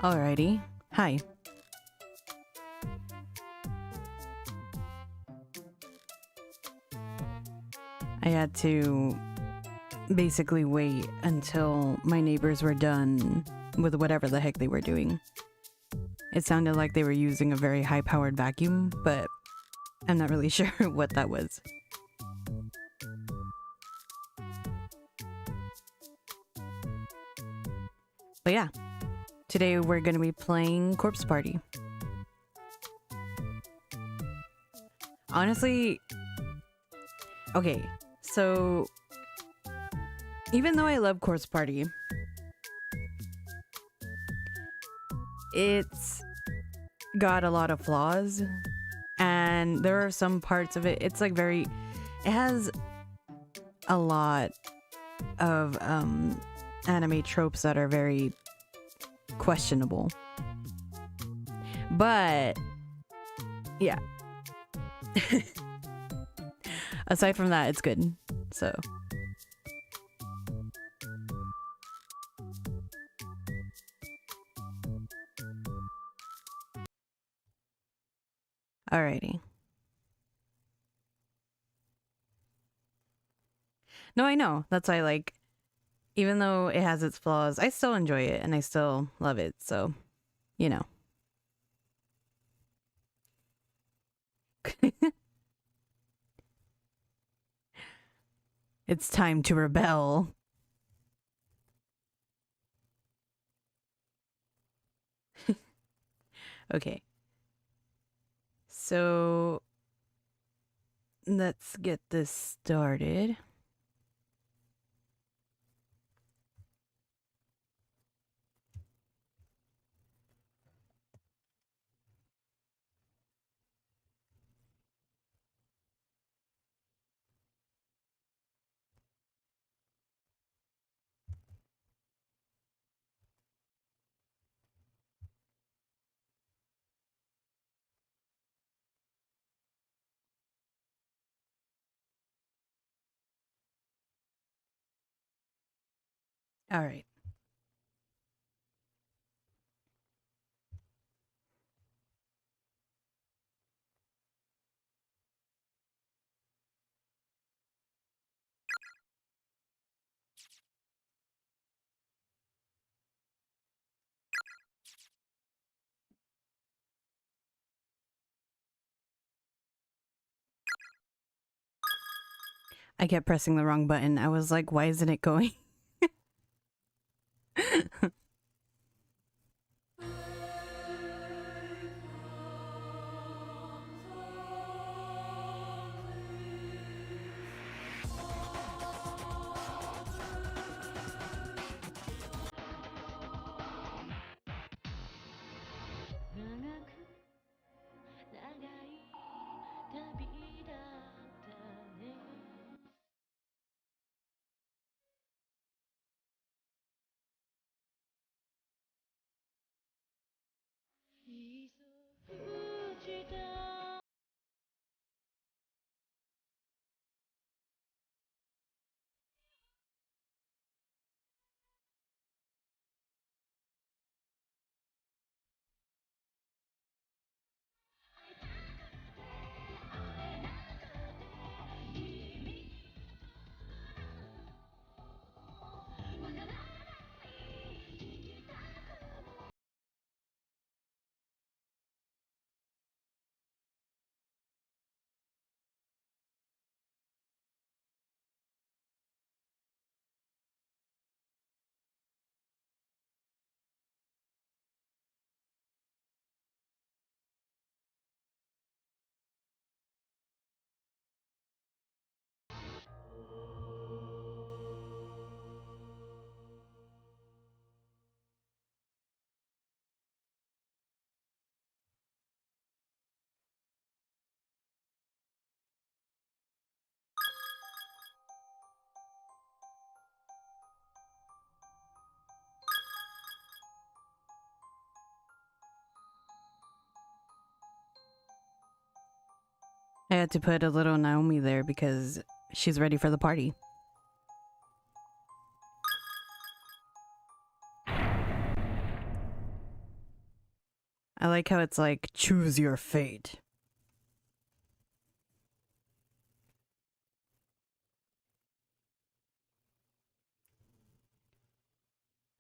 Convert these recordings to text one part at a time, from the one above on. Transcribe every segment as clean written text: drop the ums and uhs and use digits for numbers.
Alrighty. Hi. I had to basically wait until my neighbors were done with whatever the heck they were doing. It sounded like they were using a very high-powered vacuum, but I'm not really sure what that was. But yeah, today we're going to be playing Corpse Party. Honestly, okay, so even though I love Corpse Party, it's got a lot of flaws, and there are some parts of it, it's like it has a lot of anime tropes that are very questionable. But yeah. Aside from that, it's good. So alrighty. No, I know. That's why, like, even though it has its flaws, I still enjoy it and I still love it. So, you know. It's time to rebel. Okay. So, let's get this started. All right. I kept pressing the wrong button. I was like, why isn't it going? I had to put a little Naomi there because she's ready for the party. like how it's like, choose your fate.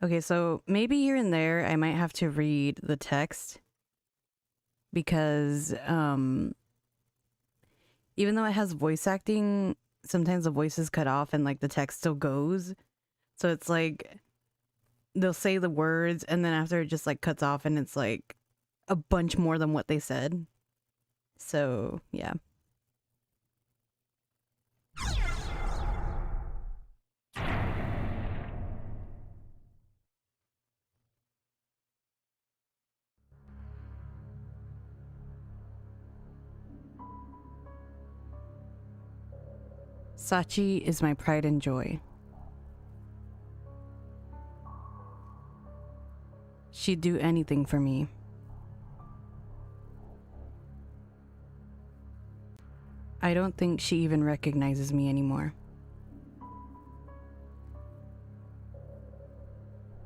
Okay, so maybe here and there I might have to read the text because even though it has voice acting, sometimes the voice is cut off and like the text still goes. So it's like they'll say the words and then after it just like cuts off and it's like a bunch more than what they said. So, yeah. Sachi is my pride and joy. She'd do anything for me. I don't think she even recognizes me anymore.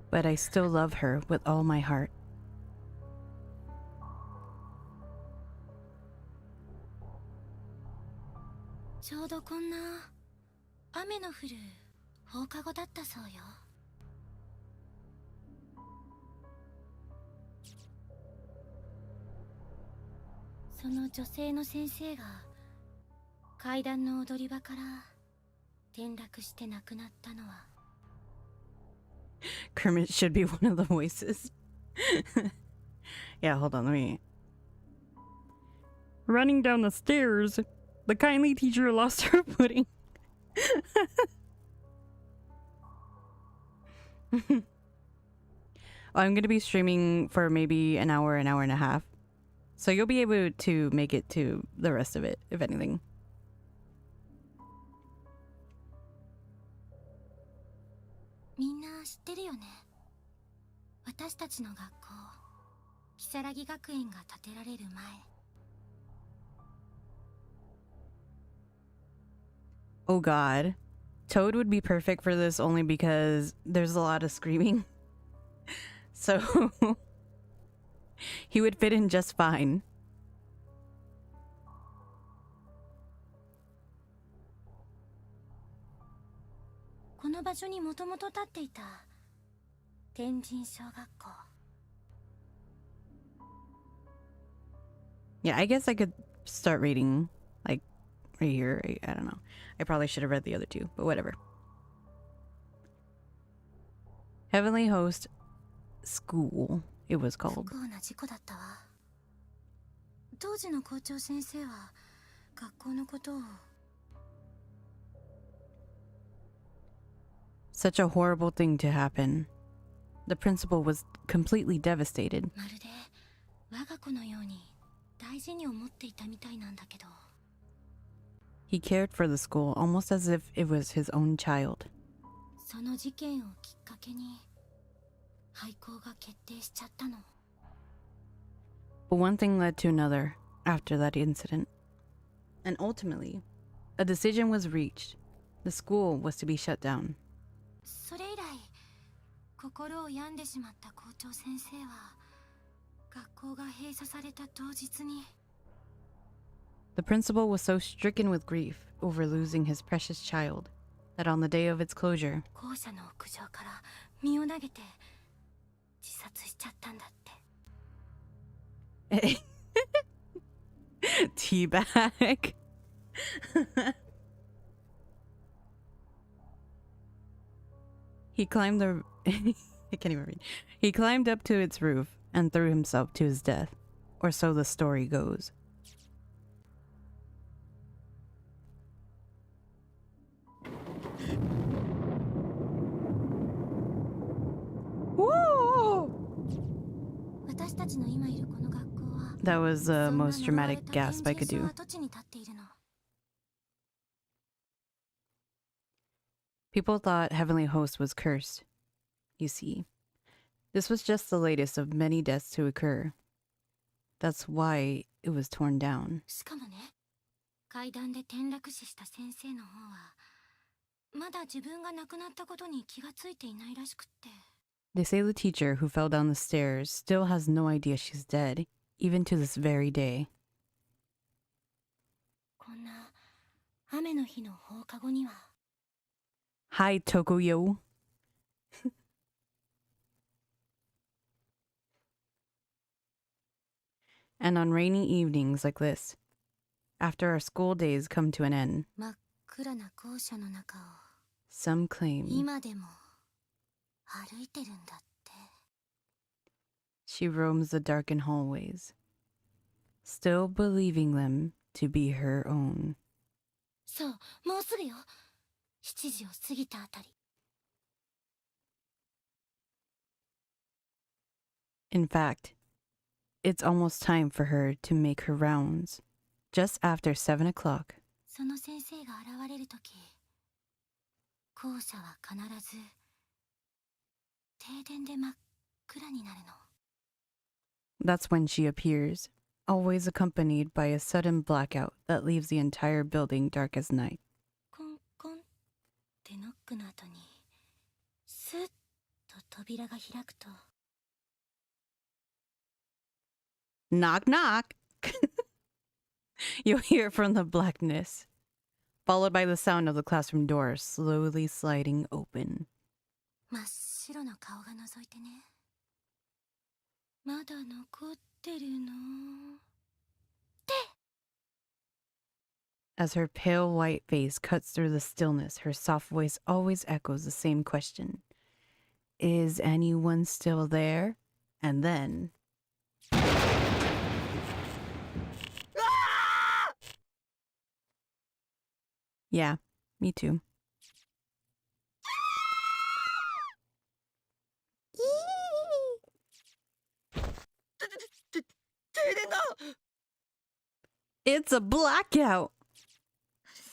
But I still love her with all my heart. Kermit should be one of the voices. Yeah, hold on, let me... Running down the stairs, the kindly teacher lost her footing. I'm gonna be streaming for maybe an hour and a half. So you'll be able to make it to the rest of it, if anything. Oh god. Toad would be perfect for this only because there's a lot of screaming. So he would fit in just fine. Yeah, I guess I could start reading, like, right here. I don't know. I probably should have read the other two, but whatever. Heavenly Host School, it was called. Such a horrible thing to happen. The principal was completely devastated. He cared for the school almost as if it was his own child. But one thing led to another after that incident. And ultimately, a decision was reached. The school was to be shut down. The principal was so stricken with grief over losing his precious child that on the day of its closure, teabag. He climbed the... I can't even read. He climbed up to its roof and threw himself to his death. Or so the story goes. Whoa! That was the most dramatic gasp I could do. People thought Heavenly Host was cursed. You see, this was just the latest of many deaths to occur. That's why it was torn down. They say the teacher who fell down the stairs still has no idea she's dead. even to this very day. こんな雨の日の放課後には Hi, Tokuyo. And on rainy evenings like this, after our school days come to an end, 真っ暗な校舎の中を some claim 今でも歩いてるんだって she roams the darkened hallways, still believing them to be her own. そうもうすぐよ7時を過ぎたあたり In fact, it's almost time for her to make her rounds, just after 7 o'clock. その先生が現れるとき校舎は必ず停電で真っ暗になるの That's when she appears, always accompanied by a sudden blackout that leaves the entire building dark as night. コンコンってノックの後にスッと扉が開くと Knock, knock! You'll hear from the blackness, followed by the sound of the classroom door slowly sliding open. 真っ白な顔が覗いてねまだ残ってるの As her pale white face cuts through the stillness, her soft voice always echoes the same question. Is anyone still there? And then... Yeah, me too. It's a blackout!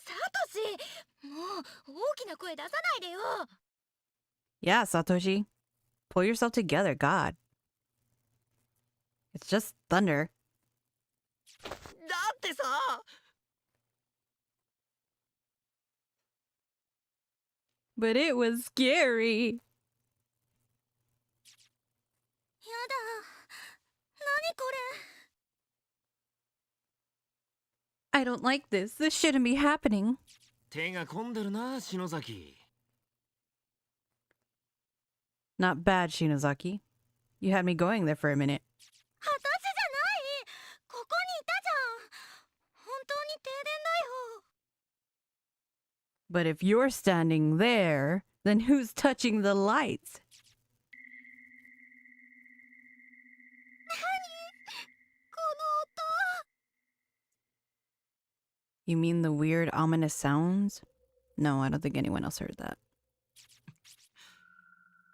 サトシもう大きな声出さないでよ Yeah, Satoshi. Pull yourself together, God. It's just thunder. だってさ But it was scary. やだ何これ I don't like this. This shouldn't be happening. 手が込んでるな篠崎 Not bad, Shinozaki. You had me going there for a minute. 私じゃないここにいたじゃん本当に停電だよ But if you're standing there, then who's touching the lights? この音 You mean the weird, ominous sounds? No, I don't think anyone else heard that.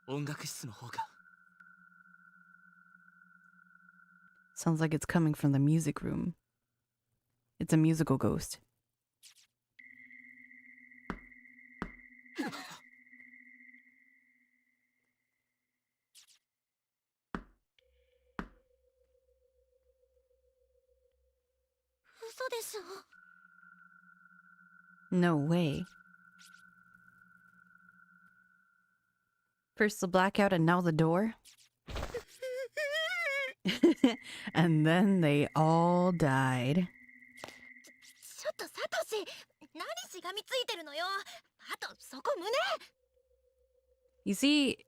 音楽室の方か Sounds like it's coming from the music room. It's a musical ghost. 嘘でしょ No way. First the blackout and now the door? And then they all died. ちょっとサトシ何しがみついてるのよあとそこ胸 You see,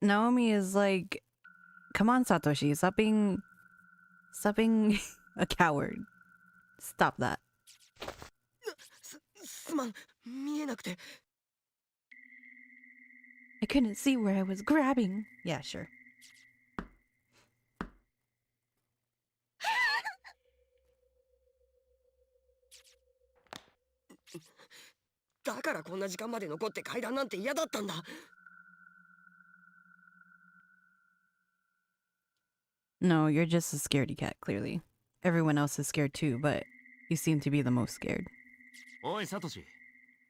Naomi is like, come on, Satoshi, stop being a coward. Stop that. すまん見えなくて I couldn't see where I was grabbing. Yeah, sure. だからこんな時間まで残って階段なんて嫌だったんだ No, you're just a scaredy cat, clearly. Everyone else is scared too, but you seem to be the most scared. おいサトシ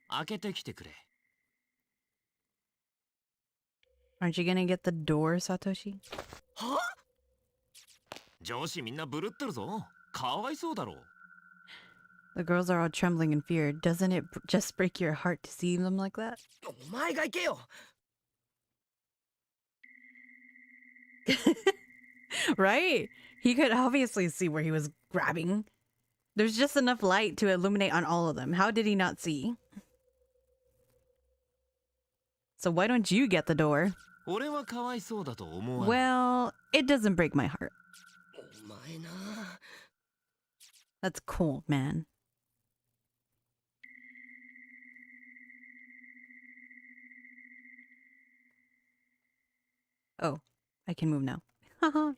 開けてきてくれ Aren't you gonna get the door, Satoshi? は上司みんなブルってるぞかわいそうだろ The girls are all trembling in fear. Doesn't it just break your heart to see them like that? お前が行けよ Right? He could obviously see where he was grabbing. There's just enough light to illuminate on all of them. How did he not see? So why don't you get the door? 俺はかわいそうだと思わない。 Well, it doesn't break my heart. お前な。 That's cool, man. Oh, I can move now. Haha.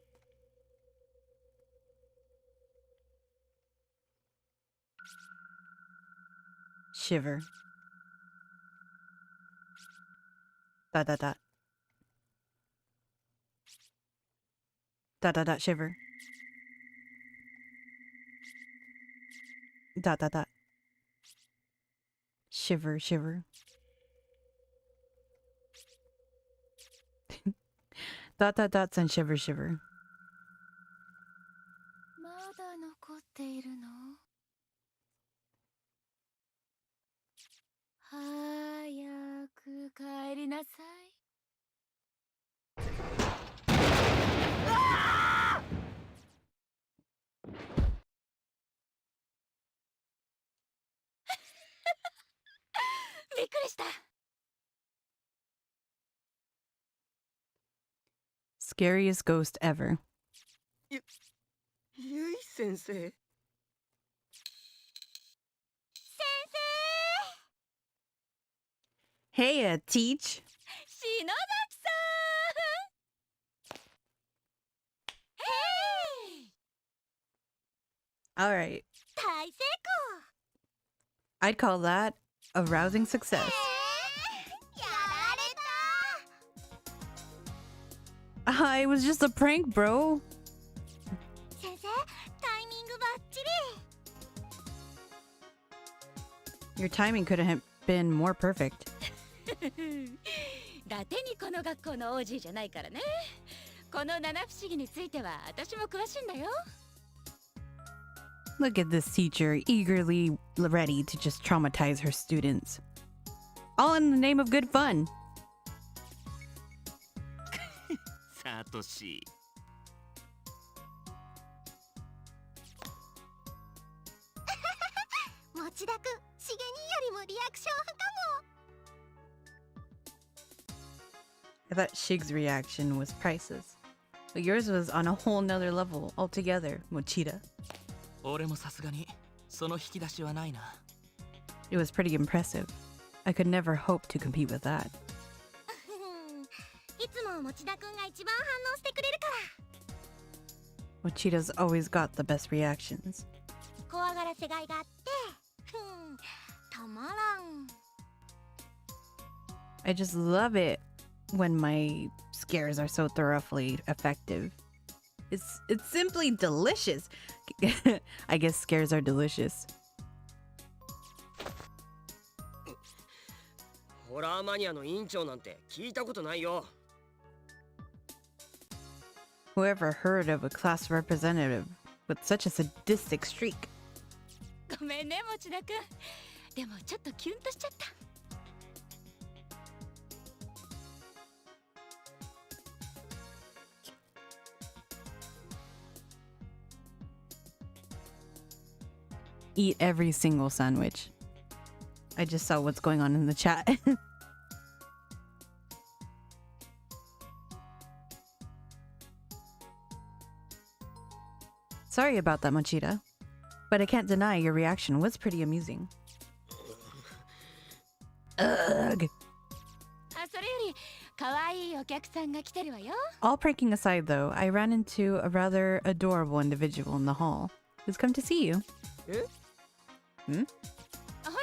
Shiver. Dot dot dot. Dot dot dot shiver. Dot dot dot. Shiver shiver. Dot dot dots and shiver shiver. まだ残っているの？早く帰りなさい。びっくりした。 Scariest ghost ever. ゆい先生。先生。 Hey, teach. 篠崎さん。へい。 All right. 大成功。 I'd call that a rousing success. やられた。 It was just a prank, bro. 先生、タイミングバッチリ。 Your timing couldn't have been more perfect. 伊達にこの学校の OG じゃないからね。この七不思議については私も詳しいんだよ。 Look at this teacher eagerly ready to just traumatize her students. All in the name of good fun. サトシ。 持田くん、しげによりもリアクション派かも。 I thought Shig's reaction was priceless. But yours was on a whole nother level altogether, Mochida. 俺もさすがにその引き出しはないな。 It was pretty impressive. I could never hope to compete with that. いつも持田くんが一番反応してくれるから。 Mochida's always got the best reactions. 怖がらせがいがあって、たまらん。 I just love it when my scares are so thoroughly effective. It's simply delicious. I guess scares are delicious. ホラーマニアの委員長なんて聞いたことないよ。 Whoever heard of a class representative with such a sadistic streak? ごめんね、持田くん。でもちょっとキュンとしちゃった。 Eat every single sandwich. I just saw what's going on in the chat. Sorry about that, Mochida. But I can't deny your reaction was pretty amusing. Ugh. あ、それより可愛いお客さんが来てるわよ。 All pranking aside, though, I ran into a rather adorable individual in the hall who's come to see you. え？ Hmm? ほら、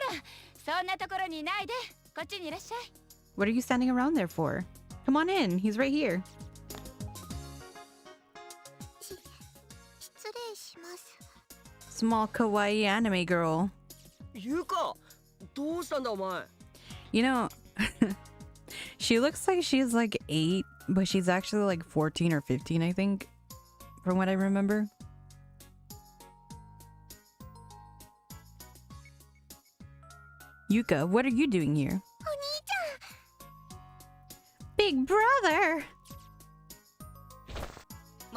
そんなところにいないで。こっちにいらっしゃい。 What are you standing around there for? Come on in, he's right here. 失礼します。 Small kawaii anime girl. ゆうか、どうしたんだお前。 You know, she looks like she's like 8, but she's actually like 14 or 15, I think, from what I remember. Yuka, what are you doing here? お兄ちゃん。 Big brother!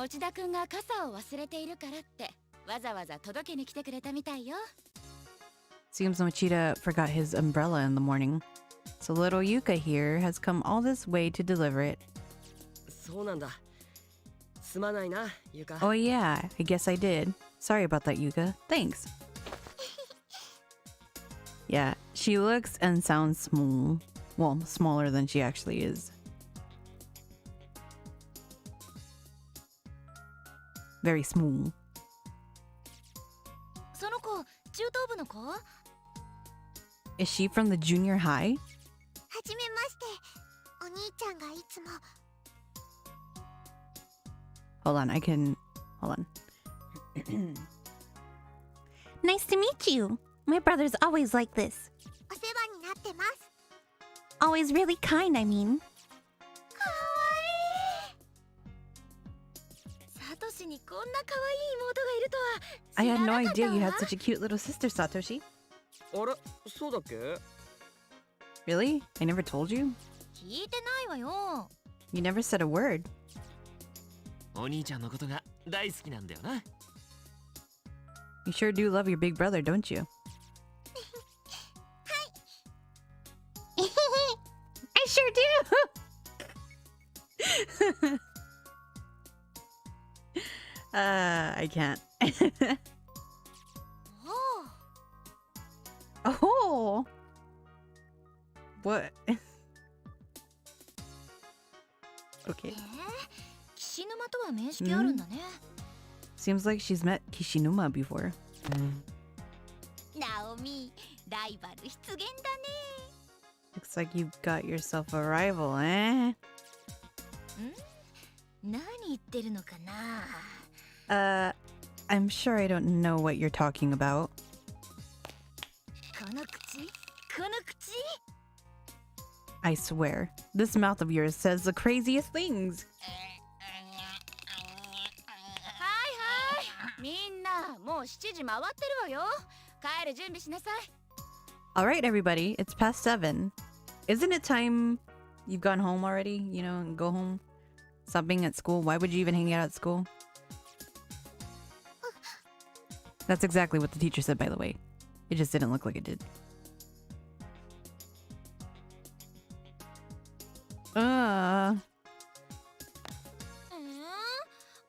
持田くんが傘を忘れているからってわざわざ届けに来てくれたみたいよ。 Seems Mochida forgot his umbrella in the morning. So little Yuka here has come all this way to deliver it. そうなんだ。すまないな、ゆか。 Oh yeah, I guess I did. Sorry about that, Yuka. Thanks. Yeah, she looks and sounds small. Well, smaller than she actually is. Very small. その子中等部の子？ Is she from the junior high? はじめまして。お兄ちゃんがいつも。 Hold on, Hold on. Nice to meet you. My brother's always like this. お世話になってます。 Always really kind, I mean. かわいい。サトシにこんな可愛い妹がいるとは。 I had no 知らなかった idea you わ。 had such a cute little sister, Satoshi. あれ、そうだっけ？ Really? I never told you? 聞いてないわよ。 You never said a word. お兄ちゃんのことが大好きなんだよな。 You sure do love your big brother, don't you? I sure do! I can't. おお。 Oh! What? Okay. 岸沼とは面識あるんだね。 Seems like she's met Kishinuma before. ナオミ、ライバル出現だね。 Looks like you got yourself a rival, eh? 何言ってるのかな。 I'm sure I don't know what you're talking about. この口、この口。 I swear, this mouth of yours says the craziest things. はいはい。みんな、もう7時回ってるわよ。帰る準備しなさい。 All right, everybody, it's past 7. Isn't it time you've gone home already? You know, and go home? Stop being at school. Why would you even hang out at school? That's exactly what the teacher said, by the way. It just didn't look like it did.「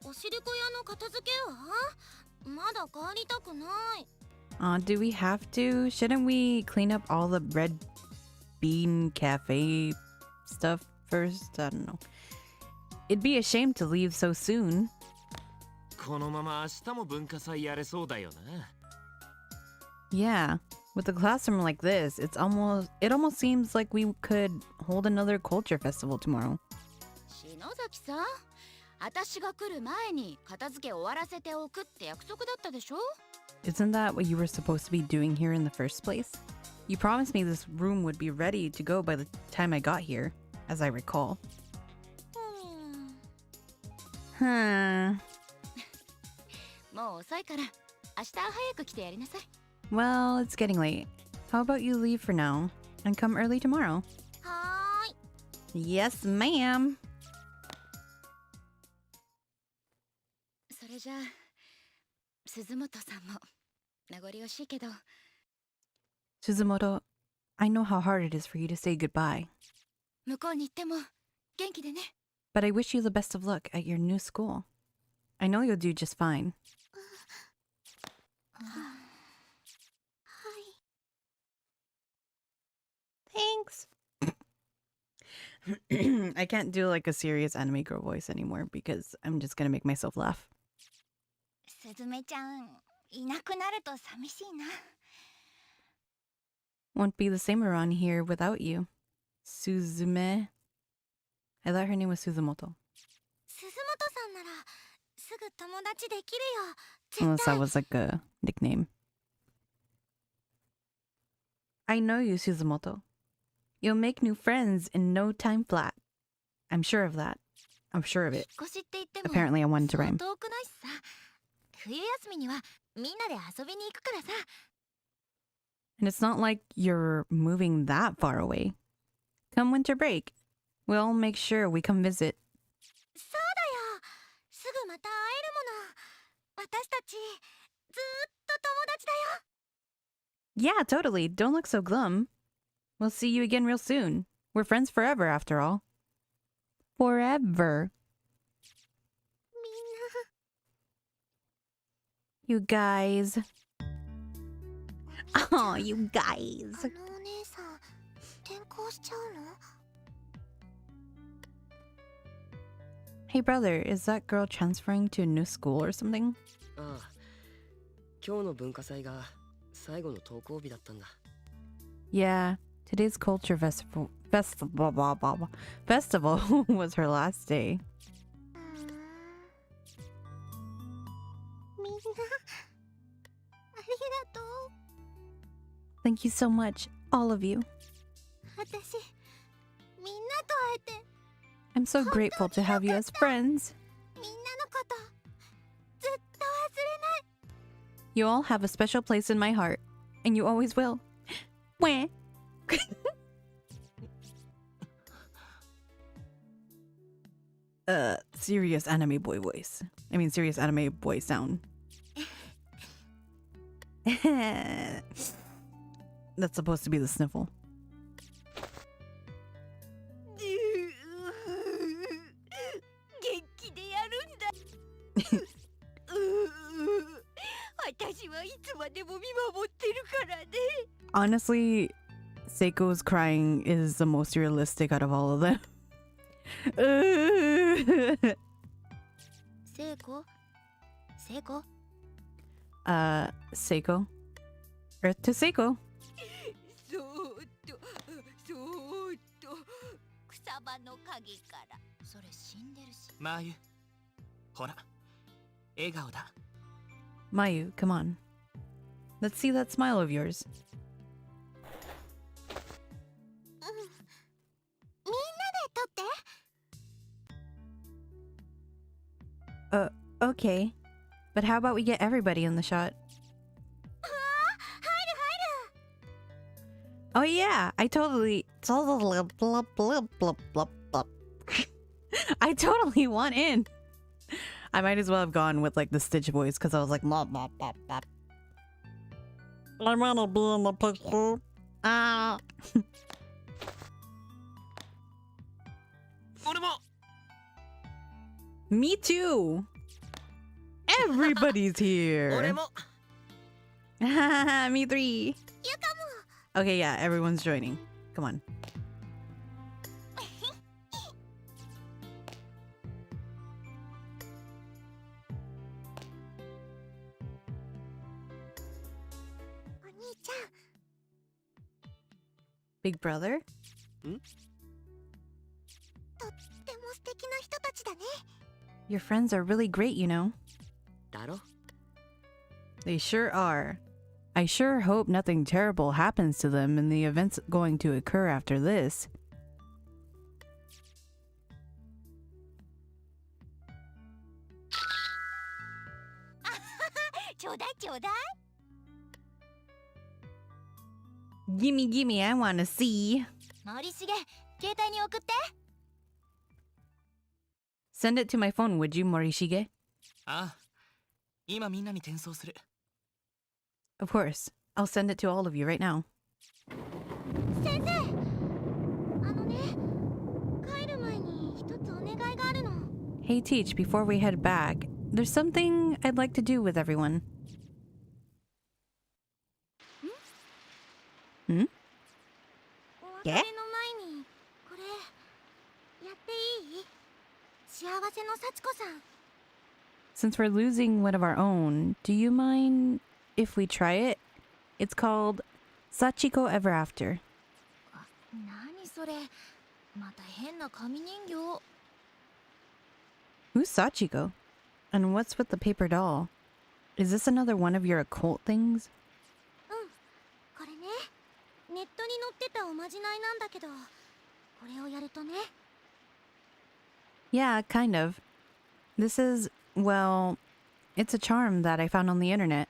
おしりこ屋の片付けは？まだ帰りたくない。 Do we have to? Shouldn't we clean up all the red bean cafe stuff first? I don't know. It'd be a shame to leave so soon. このまま明日も文化祭やれそうだよな。 Yeah, with a classroom like this, it almost seems like we could hold another culture festival tomorrow. 篠崎さん、私が来る前に片付け終わらせておくって約束だったでしょ？ Isn't that what you were supposed to be doing here in the first place? You promised me this room would be ready to go by the time I got here, as I recall. Huh. もう遅いから明日早く来てやりなさい。 Well, it's getting late. How about you leave for now and come early tomorrow? はーい。 Yes, ma'am. それじゃあ鈴本さんも名残惜しいけど。 Suzumoto, I know how hard it is for you to say goodbye, 向こうに行っても元気でね。 but I wish you the best of luck at your new school. I know you'll do just fine. はい。 Thanks. I can't do like a serious anime girl voice anymore because I'm just gonna make myself laugh. すずめちゃんいなくなると寂しいな。 Won't be the same around here without you. Suzume. I thought her name was Suzumoto. 鈴本さんならすぐ友達できるよ。 Unless 絶 that 対。 was like a nickname. I know you, Suzumoto. You'll make new friends in no time flat. I'm sure of that. I'm sure of 引っ it. 越しって言っても Apparently I wanted to そう rhyme. 遠くないしさ。冬休みにはみんなで遊びに行くからさ。 And it's not like you're moving that far away. Come winter break, we'll make sure we come visit. そうだよ。すぐまたちずーっと友達だよ。 Yeah, totally. Don't look so glum. We'll see you again real soon. We're friends forever, after all. Forever. みん You guys. Oh, you な guys. あのお姉さん転校しちゃうの？ Hey, brother, is that girl transferring to a new school or something? ああ、今日の文化祭が最後の登校日だったんだ。 Yeah, today's culture festival was her last day. うーん、みんなありがとう。 Thank you so much, all of you. 私みんなと会えて I'm so grateful to have you as friends. みんなのことずっと忘れない。 You all have a special place in my heart, and you always will. Wah. Serious anime boy voice. I mean, serious anime boy sound. That's supposed to be the sniffle. 元気でやるんだ。私はいつまでも見守ってるからね。 Honestly, Seiko's crying is the most realistic out of all of them. 聖子聖子 Seiko. Earth to Seiko. そーっとそーっと草葉の陰からそれ死んでるし。マーユ、ほら、笑顔だ。 Mayu, come on. Let's see that smile of yours. みんなで撮って。 Okay. But how about we get everybody in the shot? 入る入る。 Oh yeah, I totally I totally want in. I might as well have gone with like the Stitch voice because I was like, blah, blah, blah, blah. I wanna be in the picture. Ah. 俺も Me too. Everybody's 俺 here. も Me three. ゆかも。 Okay, yeah, everyone's joining. Come on. お兄ちゃん Big brother? とっても素敵な人たちだね。 Your friends are really great, you know. だろ。 They sure are. I sure hope nothing terrible happens to them in the events going to occur after this. ちょうだいちょうだい。 Gimme, gimme, I wanna see. 森重携帯に送って。 Send it to my phone, would you, Morishige? ああ、今みんなに転送する。 Of course. I'll send it to all of you right now. 先生あのね帰る前に一つお願いがあるの。 Hey, Teach, before we head back, there's something I'd like to do with everyone. Hmm? お別れの前にこれやっていい？幸せの幸子さん。 Since we're losing one of our own, do you mind if we try it? It's called Sachiko Ever After. 何それまた変な紙人形。 Who's Sachiko? And what's with the paper doll? Is this another one of your occult things? うんこれねネットに載ってたおまじないなんだけどこれをやるとね。 Yeah, kind of. This is, well, it's a charm that I found on the internet.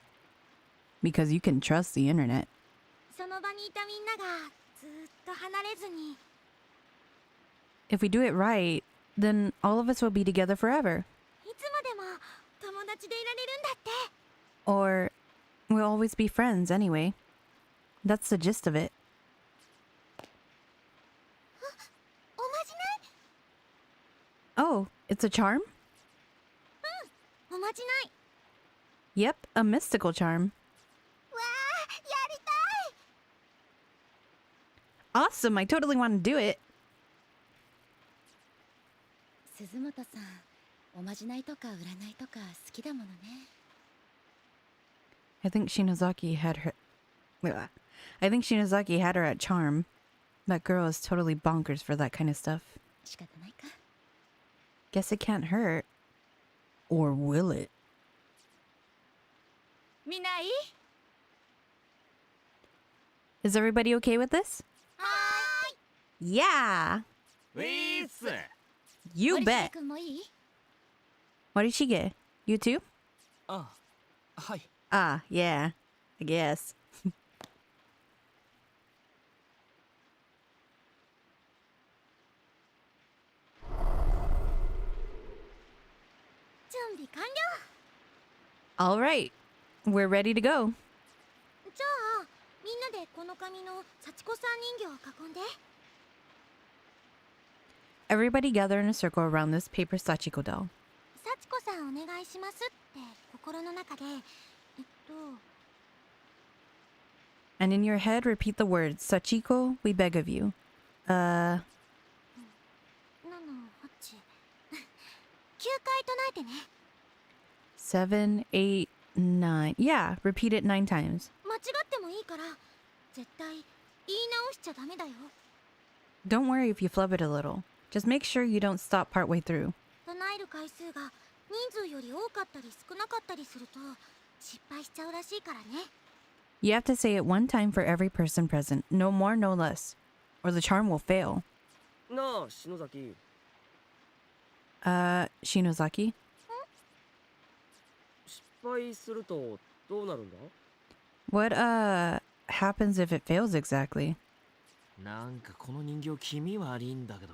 Because you can trust the internet. その場にいたみんながずっと離れずに。 If we do it right, then all of us will be together forever. いつまでも友達でいられるんだって。Or we'll always be friends anyway. That's the gist of it. おまじない Oh, it's a charm? おまじない Yep, a mystical charm. わあやりたい Awesome, I totally want to do it. 鈴本さんおまじないとか占いとか好きだものね I think Shinozaki had her. Ugh. I think Shinozaki had her at charm. That girl is totally bonkers for that kind of stuff. 仕方ないか Guess it can't hurt. Or will it? みんないい Is everybody okay with this? はーい Yeah! ウィーっす You 森下 bet! 君もいい What did she get? You too? あ、はい。 Ah, yeah. I guess. 準備完了 Alright. We're ready to go. じゃあみんなでこの紙の幸子さん人形を囲んで Everybody gather in a circle around this paper Sachiko doll. 幸子さんお願いしますって心の中でAnd in your head, repeat the words, Sachiko, we beg of you. 7、8 9回唱えてね 7, 8, 9. Yeah, repeat it 9 times. 間違ってもいいから絶対言い直しちゃダメだよ Don't worry if you flub it a little. Just make sure you don't stop partway through. 唱える回数が人数より多かったり少なかったりすると失敗しちゃうらしいからね You have to say it 1 time for every person present. No more, no less. Or the charm will fail. なあ篠崎 Shinozaki? 失敗するとどうなるんだ What, happens if it fails exactly? なんかこの人形気味悪いんだけど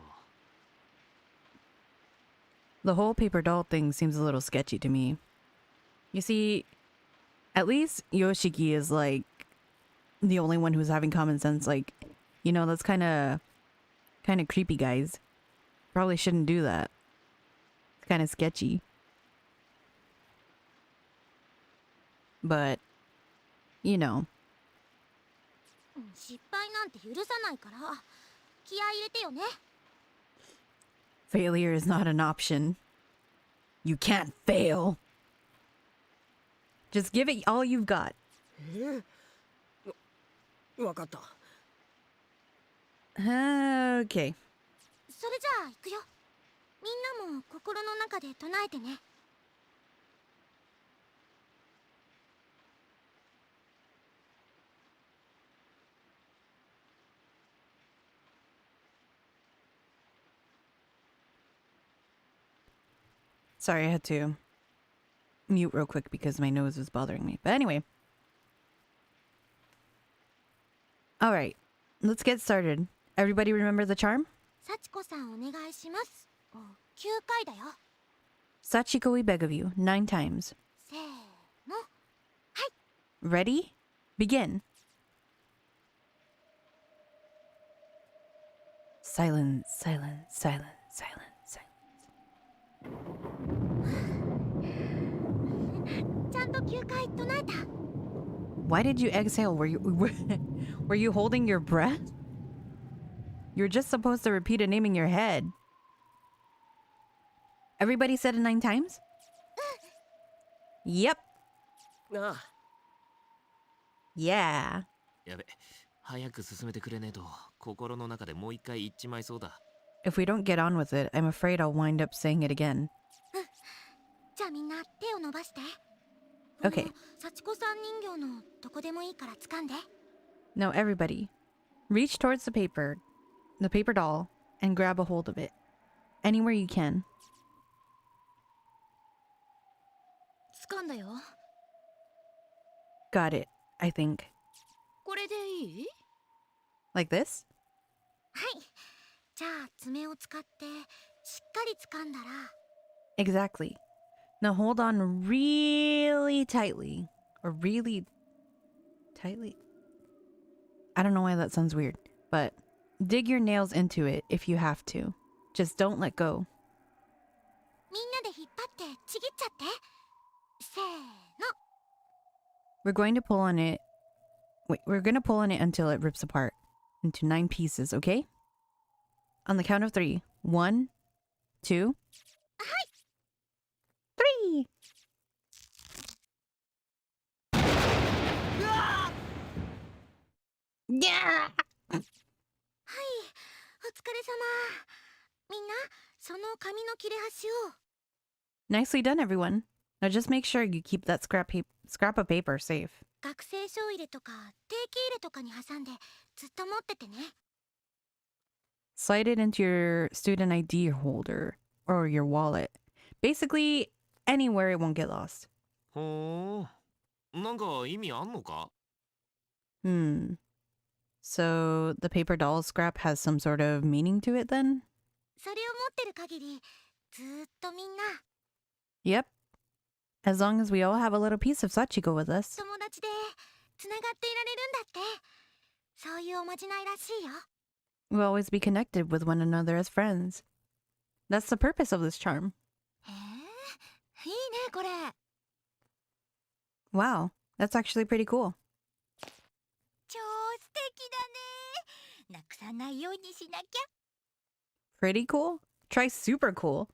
The whole paper doll thing seems a little sketchy to me. You see, at least Yoshiki is like the only one who's having common sense. Like, you know, that's kind of creepy, guys. Probably shouldn't do that. It's kind of sketchy. But, you know. 失敗なんて許さないから気合い入れてよね Failure is not an option. You can't fail. Just give it all you've got. わかった Okay. それじゃあ行くよみんなも心の中で唱えてね Sorry, I had to mute real quick because my nose was bothering me. But anyway. All right. Let's get started. Everybody remember the charm? 幸子さんお願いします9回だよ Sachiko, we beg of you. 9 times. せーの Ready? Begin. Silence, silence, silence, silence, silence. ちゃんと9回唱えた Why did you exhale? Were you holding your breath? You're just supposed to repeat a name in your head. Everybody said it 9 times? Yep. ああ Yeah. やべ早く進めてくれねえと心の中でもう一回言っちまいそうだ If we don't get on with it, I'm afraid I'll wind up saying it again. じゃあみんな手を伸ばして Okay. 幸子さん人形のどこでもいいから掴んで Now, everybody, reach towards the paper doll, and grab a hold of it. Anywhere you can. 掴んだよ Got it, I think. これでいい Like this? はいじゃあ爪を使ってしっかり掴んだら Exactly. Now hold on really tightly. or really tightly. I don't know why that sounds weird, but dig your nails into it if you have to. Just don't let go. みんなで引っ張ってちぎっちゃって。せーの。 We're going to pull on it. Wait, we're going to pull on it until it rips apart into 9 pieces, okay? On the count of 3. 1, 2, 3. はい、お疲れ様。みんな、その紙の切れ端を。 Nicely done, everyone. Now just make sure you keep that scrap of paper safe. 学生証入れとか定期入れとかに挟んでずっと持っててね。 Slide it into your student ID holder or your wallet. Basically, anywhere it won't get lost. ほーん。なんか意味あんのか？ So the paper doll scrap has some sort of meaning to it then? それを持ってる限りずーっとみんな Yep. As long as we all have a little piece of Sachiko with us. 友達でつながっていられるんだって。そういうおまじないらしいよ。 We'll always be connected with one another as friends. That's the purpose of this charm. へえ、いいねこれ。 Wow, that's actually pretty cool. 超素敵だね。なくさないようにしなきゃ。 Pretty cool? Try super cool.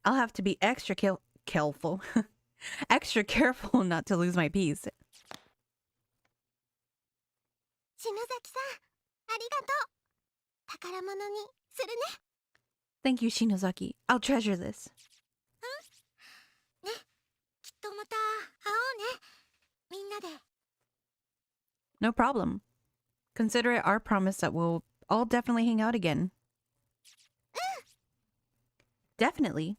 I'll have to be extra careful. Extra careful not to lose my piece. 篠崎さん、ありがとう。宝物にするね。 Thank you, Shinozaki. I'll treasure this. ね、きっとまた会おうね。みんなで。 No problem. Consider it our promise that we'll all definitely hang out again. Definitely.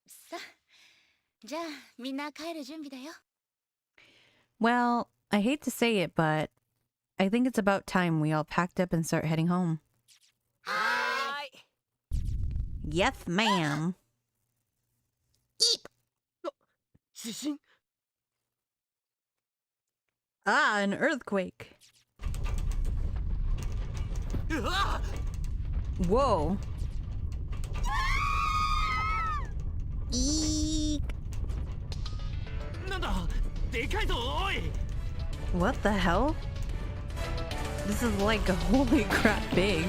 さあ、じゃあみんな帰る準備だよ。 Well, I hate to say it, but I think it's about time we all packed up and start heading home. はーい。 Yes, ma'am. 地震 Ah, an earthquake. うわ Whoa. Eek. なんだでかいぞおい。 What the hell? This is like holy crap big.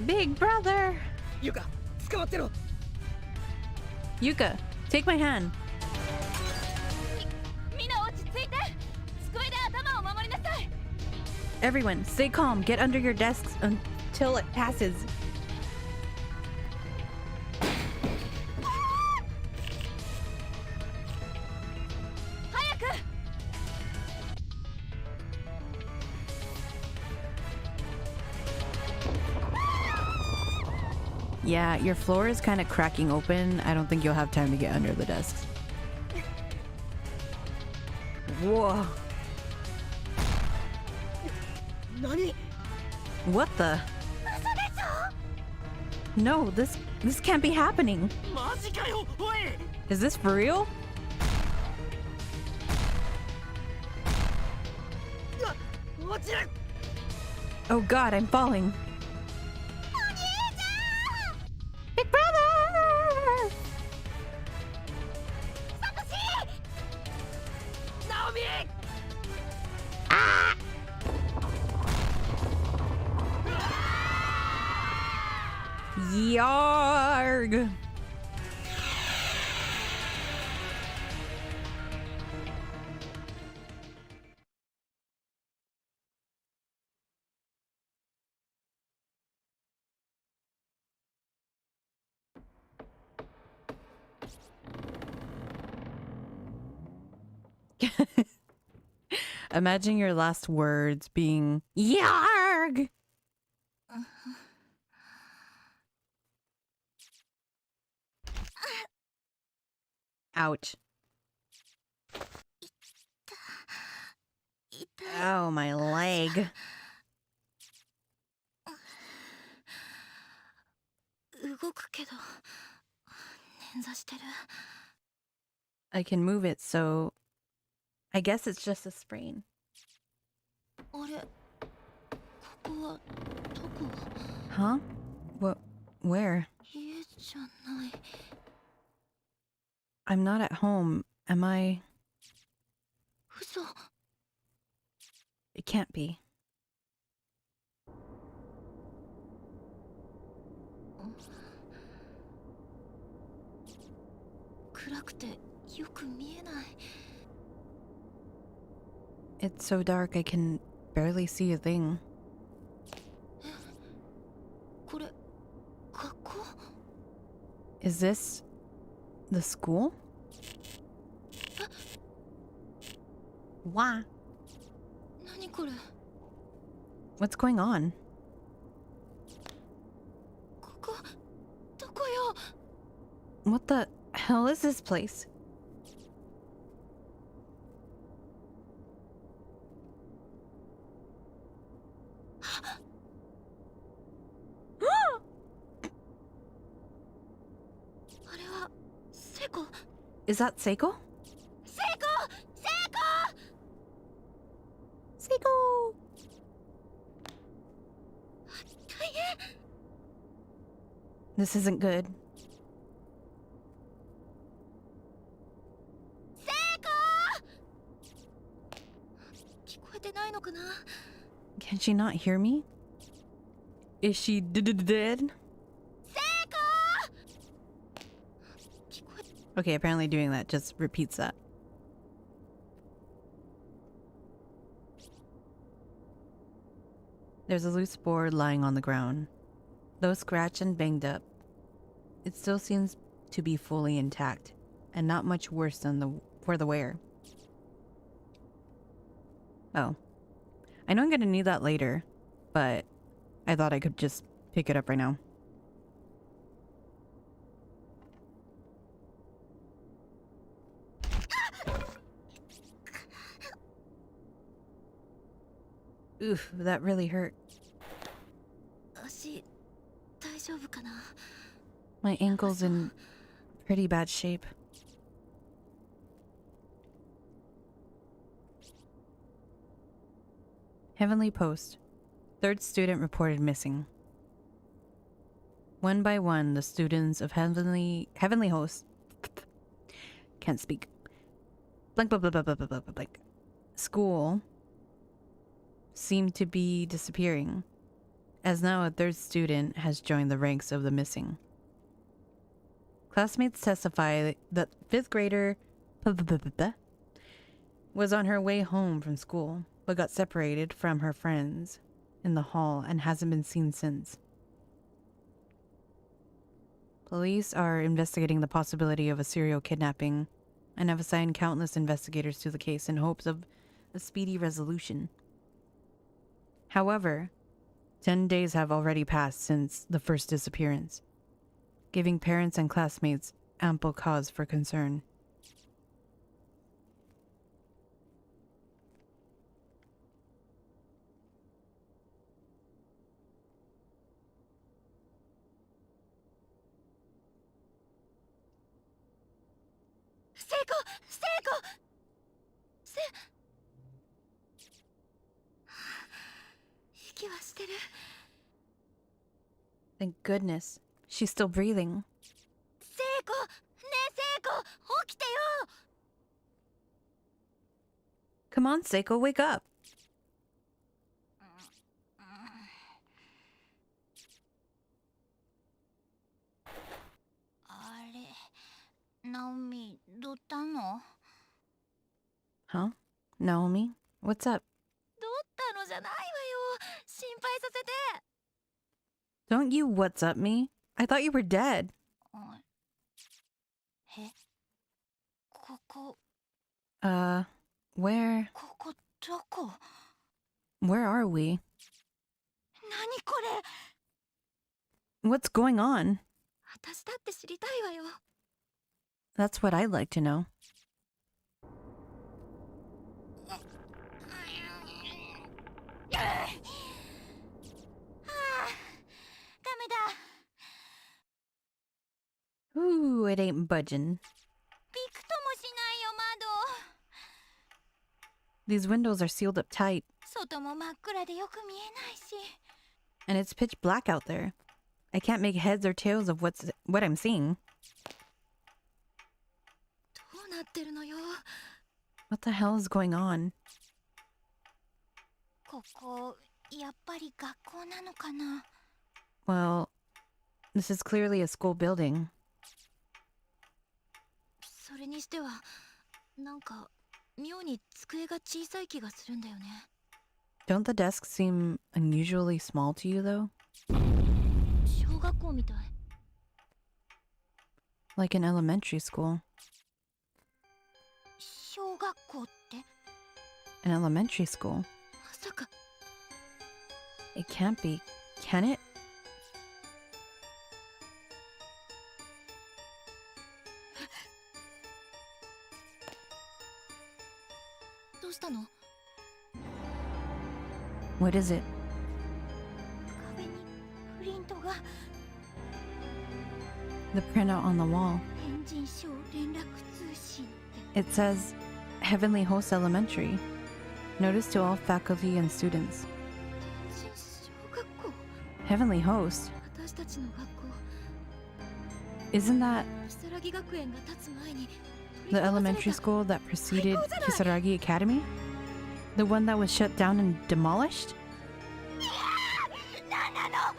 Big brother. ゆか捕まってろ Yuka, take my hand. みんな落ち着いて。机で頭を守りなさい。 Everyone, stay calm. Get under your desks until it passes. Yeah, your floor is kind of cracking open. I don't think you'll have time to get under the desks. Whoa. 何 What the? No, this can't be happening. マジかよおい。 Is this for real? 落ちる Oh god, I'm falling. Big brother! ナオミ Yarg! Imagine your last words being Yarg! Ouch. 痛 Oh, my leg. 動くけど捻挫してる。 I can move it, so I guess it's just a sprain. あれ、ここはどこ？ Huh? What? Where? 家じゃない。 I'm not at home. Am I? 嘘。 It can't be. 暗くてよく見えない。 It's so dark I can barely see a thing. これ学校？ Is this the school? Why? 何これ？ What's going on? ここどこよ？ What the hell is this place? Is that Seiko? Seiko! This isn't good. Can she not hear me? Is she dead? Okay, apparently doing that just repeats that. There's a loose board lying on the ground. Though scratched and banged up, it still seems to be fully intact, and not much worse than for the wearer. Oh. I know I'm gonna need that later, but I thought I could just pick it up right now. Oof, that really hurt. 足大丈夫かな？ My ankle's in pretty bad shape. Heavenly Post. Third student reported missing. One by one, the students of Heavenly Host can't speak. Blank, blank, blank, blank, blank, blank, blank. School seem to be disappearing, as now a third student has joined the ranks of the missing. Classmates testify that fifth grader was on her way home from school, but got separated from her friends in the hall and hasn't been seen since. Police are investigating the possibility of a serial kidnapping and have assigned countless investigators to the case in hopes of a speedy resolution. However, 10 days have already passed since the first disappearance, giving parents and classmates ample cause for concern. Thank goodness. She's still breathing. Come on, Seiko, wake up. あれ、ナオミ、どったの？ Huh? Naomi? What's up? どったのじゃないわよ。心配させて。 Don't you what's up me? I thought you were dead. え、ここ、 Where ここどこ？ where are we? 何これ？ What's going on? 私だって知りたいわよ。 That's what I'd like to know. it ain't budging. びくともしないよ窓。 These windows are sealed up tight, 外も真っ暗でよく見えないし。 and it's pitch black out there. I can't make heads or tails of what I'm seeing. どうなってるのよ。 What the hell is going on? ここやっぱり学校なのかな。 Well, this is clearly a school building. それにしてはなんか妙に机が小さい気がするんだよね。 Don't the desks seem unusually small to you, though? 小学校みたい。 Like an elementary school. 小学校って An elementary school. まさか。 It can't be, can it? どうしたの？ What is it? 壁にプリントが。 The printout on the wall. 変人称連絡通信って。 It says, Heavenly Host Elementary. Notice to all faculty and students. 変人小学校。 Heavenly Host? 私たちの学校。 Isn't that 如月学園が建つ前に。 the elementary school that preceded Kisaragi Academy? The one that was shut down and demolished? なんなの？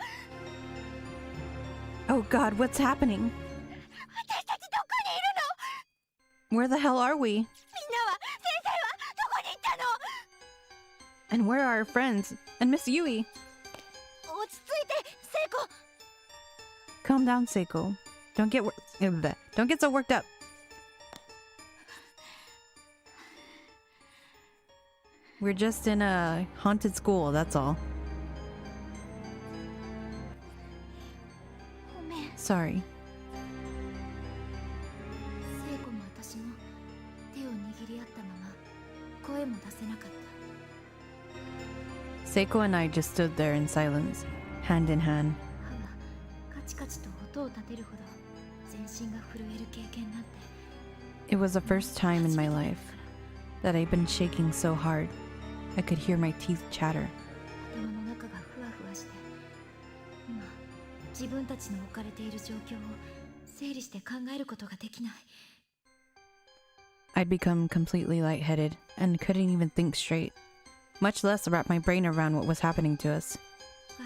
Oh god, what's happening? 私たちどこにいるの？ Where the hell are we? みんなは先生はどこに行ったの？ And where are our friends? And Miss Yui? 落ち着いて、聖子。 Calm down, Seiko. Don't get so worked up. We're just in a haunted school, that's all. ごめん。 Sorry. 聖子も私も手を握り合ったまま声も出せなかった。 Seiko and I just stood there in silence, hand in hand. 歯がカチカチと音を立てるほど全身が震える経験なんて。 It was the first time in my life that I'd been shaking so hard I could hear my teeth chatter. 頭の中がふわふわして、今自分たちの置かれている状況を整理して考えることができない。 I'd become completely lightheaded and couldn't even think straight, much less wrap my brain around what was happening to us.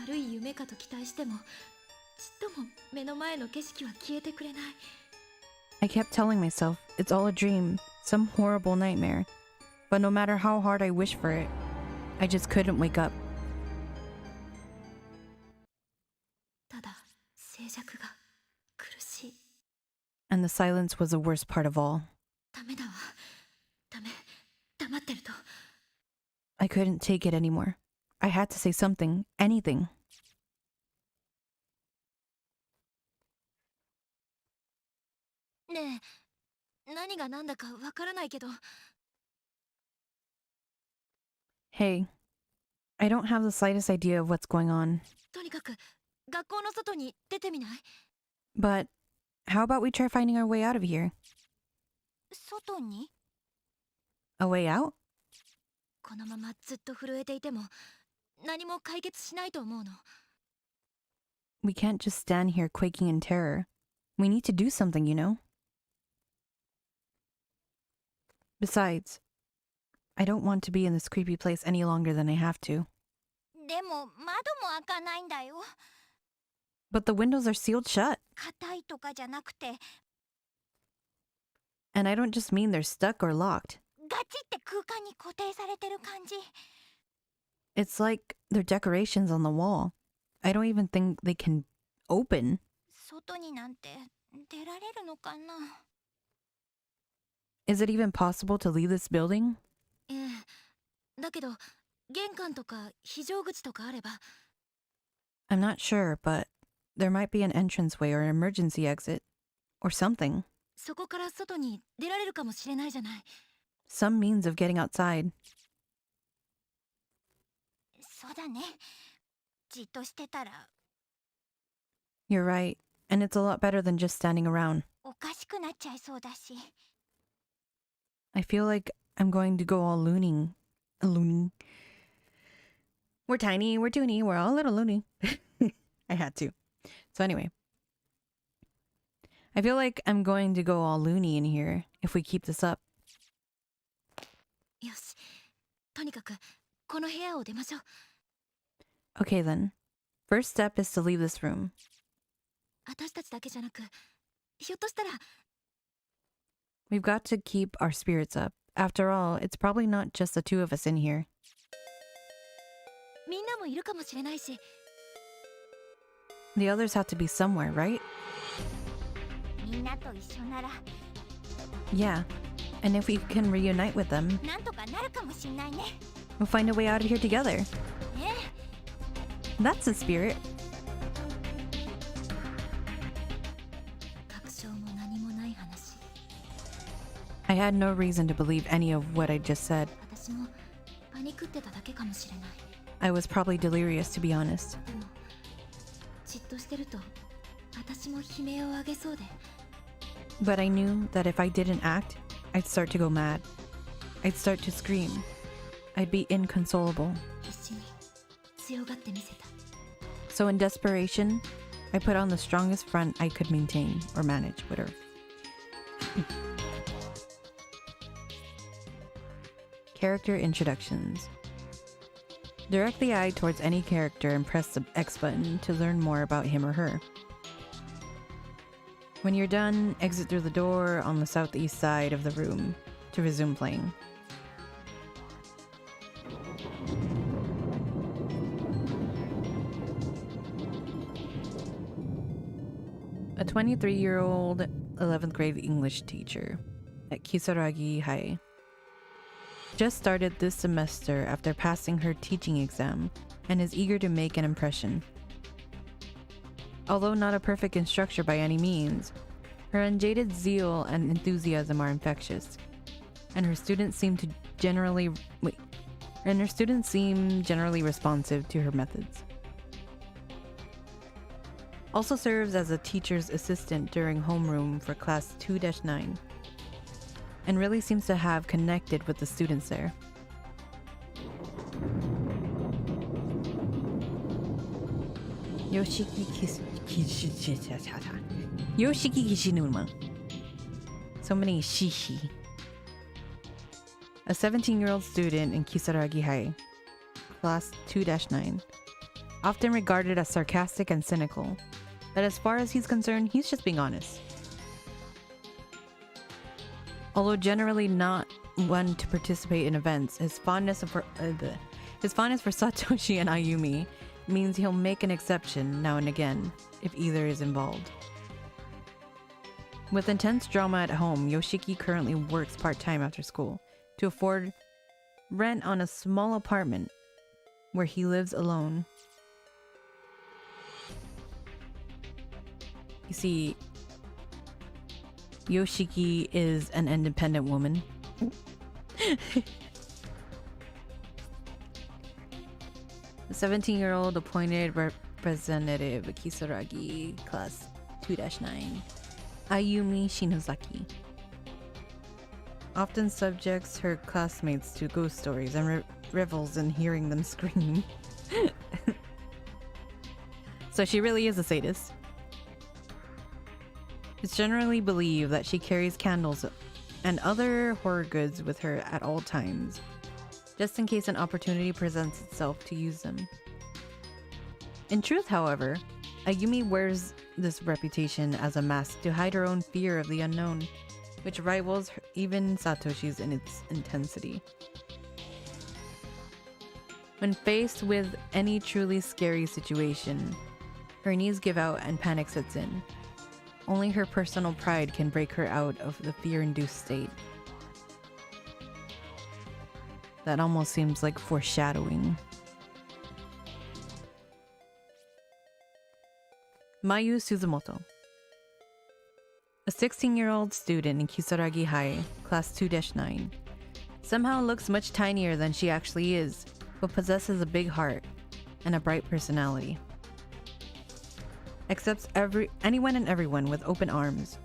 悪い夢かと期待してもちっとも目の前の景色は消えてくれない。 I kept telling myself it's all a dream, some horrible nightmare. But no matter how hard I wished for it, I just couldn't wake up. ただ静寂が苦しい。 And the silence was the worst part of all. ダメだわ。ダメ。黙ってると。 I couldn't take it anymore. I had to say something, anything. ねえ、何が何だかわからないけど。 Hey, I don't have the slightest idea of what's going on. とにかく学校の外に出てみない？ But how about we try finding our way out of here? 外に？ A way out? このままずっと震えていても何も解決しないと思うの。 We can't just stand here quaking in terror. We need to do something, you know? Besides, I don't want to be in this creepy place any longer than I have to. でも窓も開かないんだよ。 But the windows are sealed shut. 硬いとかじゃなくて、 And I don't just mean they're stuck or locked. ガチって空間に固定されてる感じ。 It's like they're decorations on the wall. I don't even think they can open. 外になんて出られるのかな？ Is it even possible to leave this building? ええ。だけど玄関とか非常口とかあれば。 I'm not sure, but there might be an entranceway or an emergency exit. Or something. そこから外に出られるかもしれないじゃない。 Some means of getting outside. そうだね。じっとしてたら。 You're right, and it's a lot better than just standing around. おかしくなっちゃいそうだし。 I feel like I'm going to go all loony. Loony. We're tiny, we're toony, we're all a little loony. I had to. So anyway. I feel like I'm going to go all loony in here if we keep this up. よし、とにかくこの部屋を出ましょう。 Okay then. First step is to leave this room. 私たちだけじゃなく、ひょっとしたら We've got to keep our spirits up. After all, it's probably not just the two of us in here. みんなもいるかもしれないし、 The others have to be somewhere, right? みんなと一緒なら Yeah. And if we can reunite with them, なんとかなるかもしれないね。 we'll find a way out of here together. ね That's the spirit. 確証も何もない話。 I had no reason to believe any of what I just said. 私もパニクってただけかもしれない。 I was probably delirious, to be honest. でもじっとしてると私も悲鳴を上げそうで。 But I knew that if I didn't act, I'd start to go mad. I'd start to scream. I'd be inconsolable. 必死に強がってみせた。 So in desperation, I put on the strongest front I could maintain or manage, whatever. Character introductions. Direct the eye towards any character and press the X button to learn more about him or her. When you're done, exit through the door on the southeast side of the room to resume playing. A 23-year-old 11th grade English teacher at Kisaragi High just started this semester after passing her teaching exam and is eager to make an impression. Although not a perfect instructor by any means, her unjaded zeal and enthusiasm are infectious, and her students seem generally responsive to her methods. Also serves as a teacher's assistant during homeroom for class 2-9, and really seems to have connected with the students there. Yoshiki Kishinuma. So many shishi. A 17-year-old student in Kisaragi High, class 2-9, often regarded as sarcastic and cynical, but as far as he's concerned, he's just being honest. Although generally not one to participate in events, his fondness for Satoshi and Ayumi means he'll make an exception now and again if either is involved. With intense drama at home, Yoshiki currently works part-time after school to afford rent on a small apartment where he lives alone. You see, Yoshiki is an independent woman. The 17-year-old appointed representative of Kisaragi, class 2-9, Ayumi Shinozaki, often subjects her classmates to ghost stories and revels in hearing them scream. So she really is a sadist. It's generally believed that she carries candles and other horror goods with her at all times, just in case an opportunity presents itself to use them. In truth, however, Ayumi wears this reputation as a mask to hide her own fear of the unknown, which rivals even Satoshi's in its intensity. When faced with any truly scary situation, her knees give out and panic sets in. Only her personal pride can break her out of the fear-induced state. That almost seems like foreshadowing. Mayu Suzumoto, a 16-year-old student in Kisaragi High, class 2-9, somehow looks much tinier than she actually is, but possesses a big heart and a bright personality. Accepts anyone and everyone with open arms,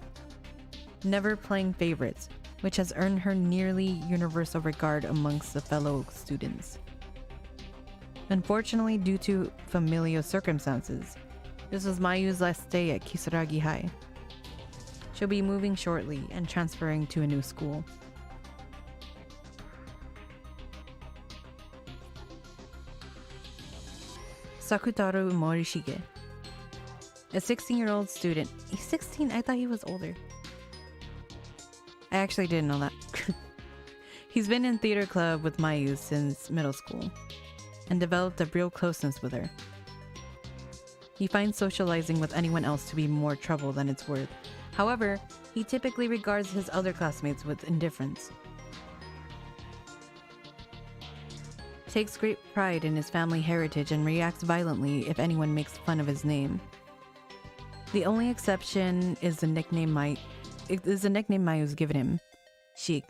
never playing favorites, which has earned her nearly universal regard amongst the fellow students. Unfortunately, due to familial circumstances, this was Mayu's last day at Kisaragi High. She'll be moving shortly and transferring to a new school. Sakutaro Morishige. A 16-year-old student. He's 16? I thought he was older. I actually didn't know that. He's been in theater club with Mayu since middle school and developed a real closeness with her. He finds socializing with anyone else to be more trouble than it's worth. However, he typically regards his other classmates with indifference. Takes great pride in his family heritage and reacts violently if anyone makes fun of his name. The only exception is the nickname Mayu's given him, Sheik.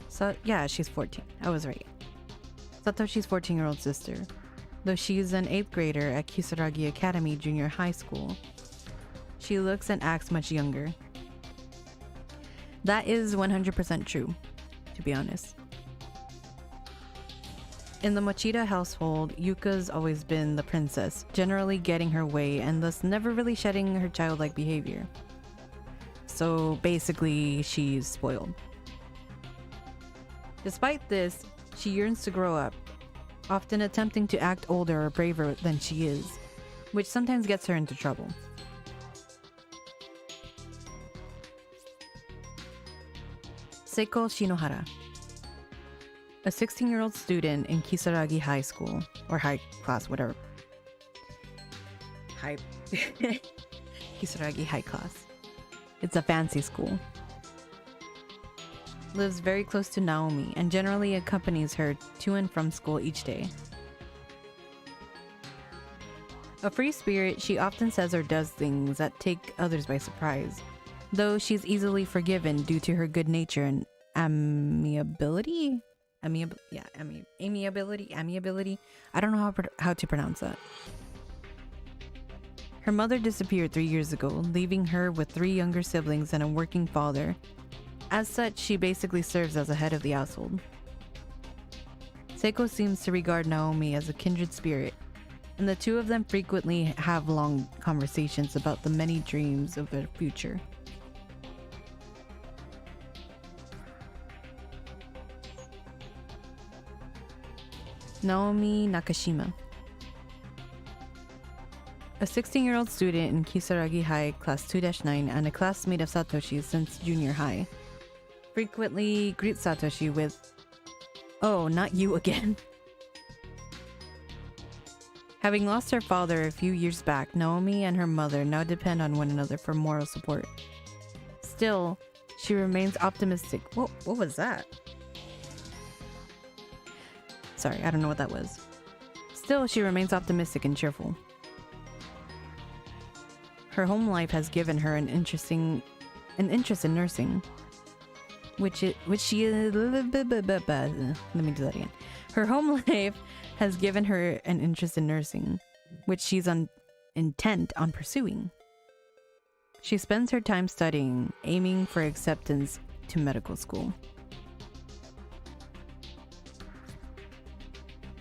So yeah, she's 14. I was right. Satoshi's 14-year-old sister, though she is an 8th grader at Kisaragi Academy Junior High School. She looks and acts much younger. That is 100% true, to be honest. In the Mochida household, Yuka's always been the princess, generally getting her way and thus never really shedding her childlike behavior. So basically, she's spoiled. Despite this, she yearns to grow up, often attempting to act older or braver than she is, which sometimes gets her into trouble. Seiko Shinohara. A 16-year-old student in Kisaragi High School, or high class, whatever. Kisaragi High Class. It's a fancy school. Lives very close to Naomi and generally accompanies her to and from school each day. A free spirit, she often says or does things that take others by surprise, though she's easily forgiven due to her good nature and amiability. Amiability. I don't know how to pronounce that. Her mother disappeared 3 years ago, leaving her with 3 younger siblings and a working father. As such, she basically serves as the head of the household. Seiko seems to regard Naomi as a kindred spirit, and the two of them frequently have long conversations about the many dreams of their future. Naomi Nakashima. A 16-year-old student in Kisaragi High Class 2-9 and a classmate of Satoshi since junior high. Frequently greets Satoshi with, "Oh, not you again." Having lost her father a few years back, Naomi and her mother now depend on one another for moral support. Still, she remains optimistic. What was that? Sorry, I don't know what that was. Still, she remains optimistic and cheerful. Her home life has given her an interest in nursing, which she is. Let me do that again. Her home life has given her an interest in nursing, which she's intent on pursuing. She spends her time studying, aiming for acceptance to medical school.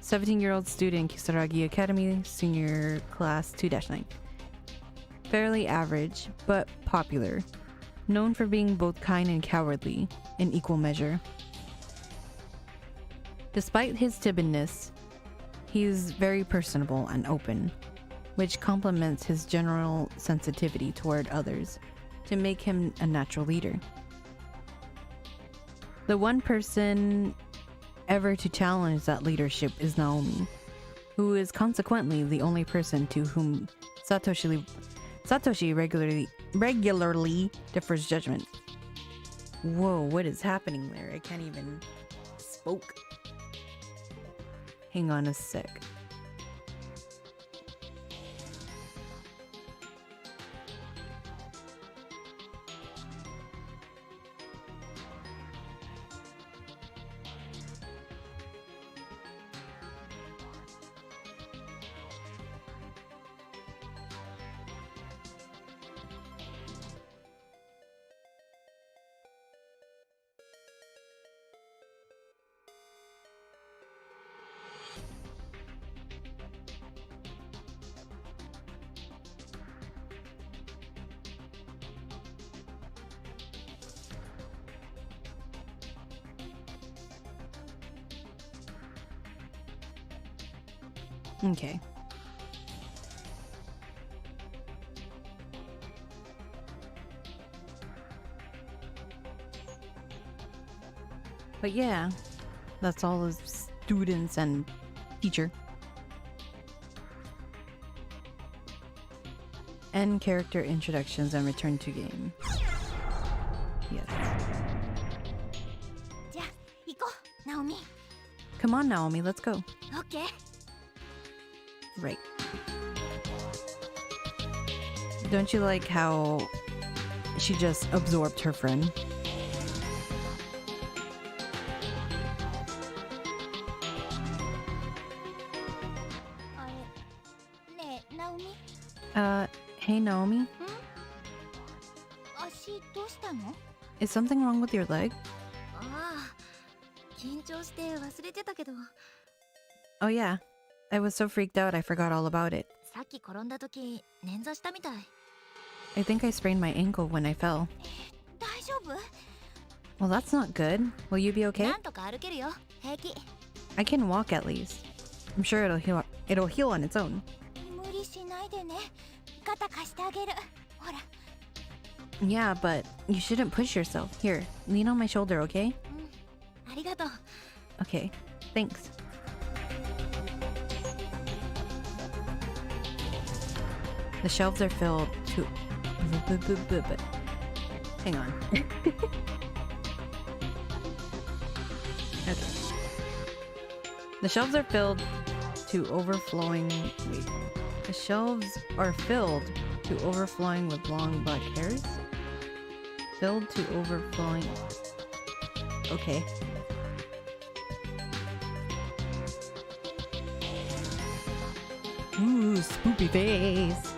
17-year-old student, Kisaragi Academy, senior class 2-9. Fairly average, but popular. Known for being both kind and cowardly, in equal measure. Despite his timidness, he's very personable and open, which complements his general sensitivity toward others to make him a natural leader. The one person ever to challenge that leadership is Naomi, who is consequently the only person to whom Satoshi regularly differs judgment. Whoa, what is happening there? I can't even spoke. Hang on a sec. Okay. But yeah, that's all the students and teacher. End character introductions and return to game. Yes. じゃあ行こうナオミ。 Come on, Naomi, let's go. オッケー。 Right. Don't you like how she just absorbed her friend? あれねえナオミ、 Hey Naomi, 足どうしたの？ is something wrong with your leg? ああ、緊張して忘れてたけど、 Oh yeah, I was so freaked out I forgot all about it. さっき転んだ時捻挫したみたい。 I think I sprained my ankle when I fell. 大丈夫？ Well, that's not good. Will you be okay? なんとか歩けるよ。平気。 I can walk at least. I'm sure it'll heal on its own. 無理しないでね。肩貸してあげる。ほら。 Yeah, but you shouldn't push yourself. Here, lean on my shoulder, okay? ありがとう。 Okay, thanks. The shelves are filled to... Hang on. Okay. The shelves are filled to overflowing... Wait. The shelves are filled to overflowing with long black hairs? Filled to overflowing... Okay. Ooh, spoopy face!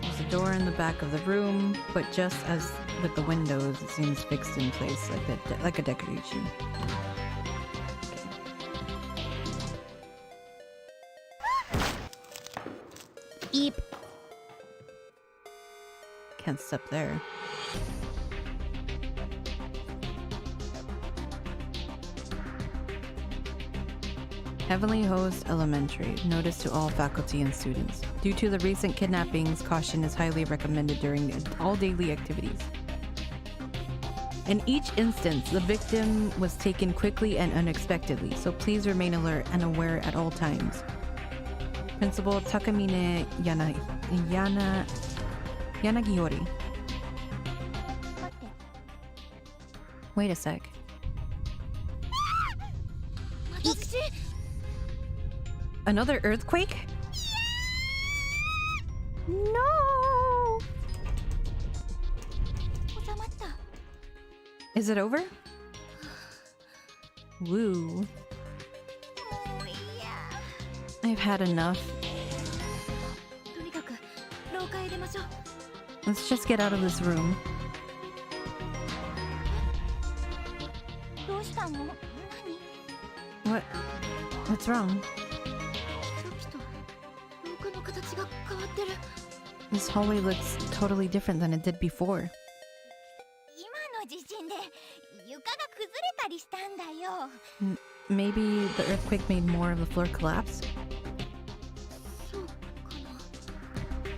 There's a door in the back of the room, but just as with the windows, it seems fixed in place like a decoration. Eep! Can't step there. Heavenly Host Elementary. Notice to all faculty and students. Due to the recent kidnappings, caution is highly recommended during all daily activities. In each instance, the victim was taken quickly and unexpectedly, so please remain alert and aware at all times. Principal Takamine Yanagiori. Wait a sec. 私、 Another earthquake? No! 収まった。 Is it over? Woo. もういいや。 I've had enough. とにかく廊下へ出ましょう。 Let's just get out of this room. どうしたの？何？ What's wrong? さっきと廊下の形が変わってる。 This hallway looks totally different than it did before. 今の地震で床が崩れたりしたんだよ。 Maybe the earthquake made more of the floor collapse? そうか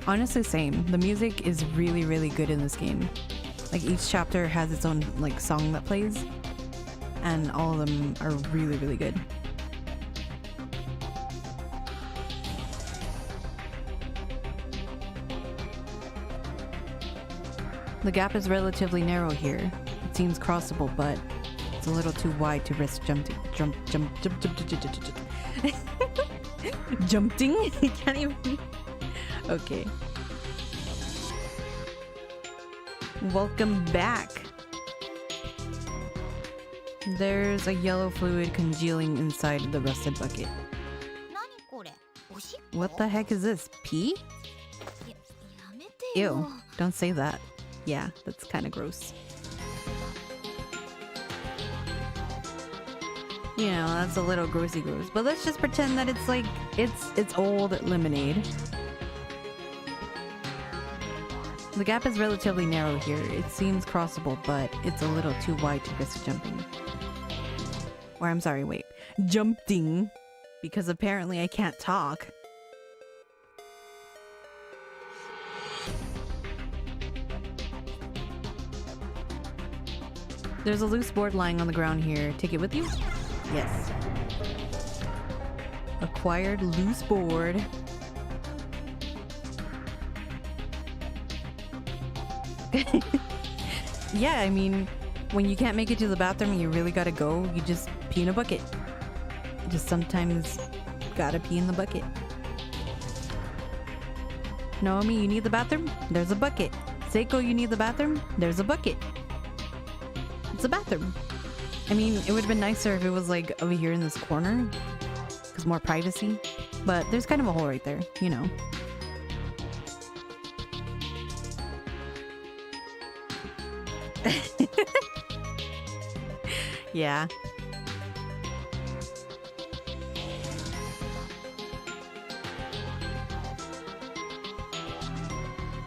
な。 Honestly, same. The music is really, really good in this game. Like each chapter has its own like song that plays, and all of them are really, really good. The gap is relatively narrow here. It seems crossable, but it's a little too wide to risk jumping. Jumping? I can't even. Okay. Welcome back. There's a yellow fluid congealing inside the rusted bucket. 何これ？おしっこ？ What the heck is this? Pee? やめてよ。 Ew. Don't say that. Yeah, that's kind of gross. You know, that's a little gross. But let's just pretend that it's like, it's old lemonade. The gap is relatively narrow here. It seems crossable, but it's a little too wide to risk jumping. Or I'm sorry, wait. Jumping. Because apparently I can't talk. There's a loose board lying on the ground here. Take it with you? Yes. Acquired loose board. Yeah, I mean, when you can't make it to the bathroom and you really gotta go, you just pee in a bucket. Just sometimes gotta pee in the bucket. Naomi, you need the bathroom? There's a bucket. Seiko, you need the bathroom? There's a bucket. It's a bathroom. I mean, it would have been nicer if it was like over here in this corner, because more privacy. But there's kind of a hole right there, you know. Yeah.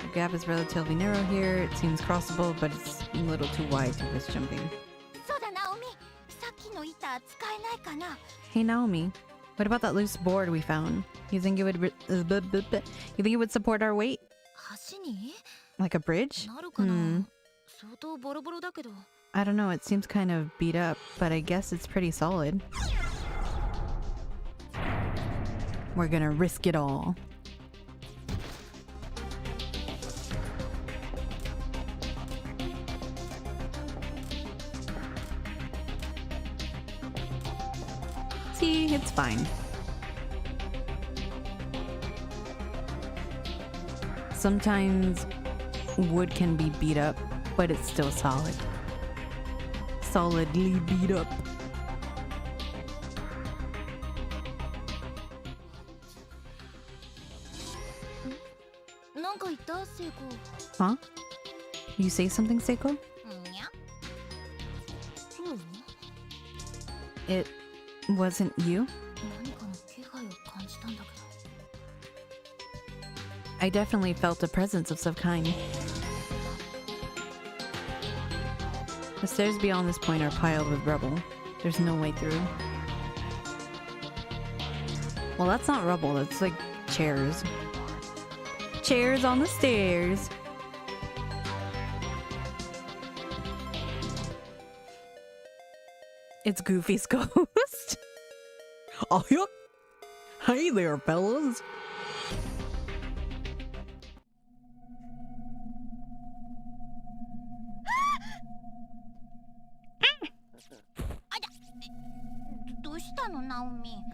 The gap is relatively narrow here. It seems crossable, but it's a little too wide to risk jumping. そうだナオミ、さっきの板使えないかな。 Hey Naomi, what about that loose board we found? You think it would you think it would support our weight? 橋に Like a bridge? なるかな。相当ボロボロだけど。 I don't know, it seems kind of beat up, but I guess it's pretty solid. We're gonna risk it all. See, it's fine. Sometimes wood can be beat up, but it's still solid. Solidly beat up. Huh? You say something, Seiko? It wasn't you? I definitely felt a presence of some kind. The stairs beyond this point are piled with rubble. There's no way through. Well, that's not rubble, that's like chairs. Chairs on the stairs. It's Goofy's ghost. Oh, yeah. Hey there, fellas.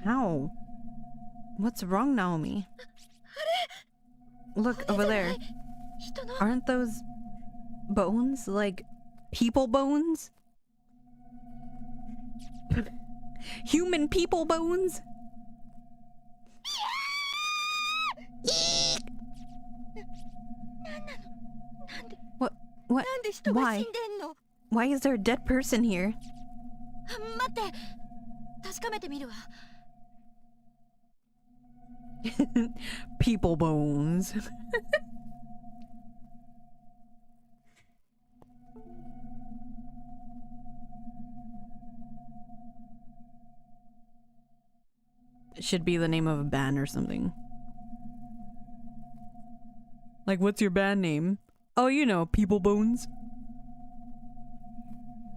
Ow. What's wrong, Naomi? Look, over there. Aren't those bones? Like, people bones? Human people bones? What? What? Why? Why is there a dead person here? 待って、確かめてみるわ。People bones. It should be the name of a band or something. Like, what's your band name? Oh, you know, People Bones.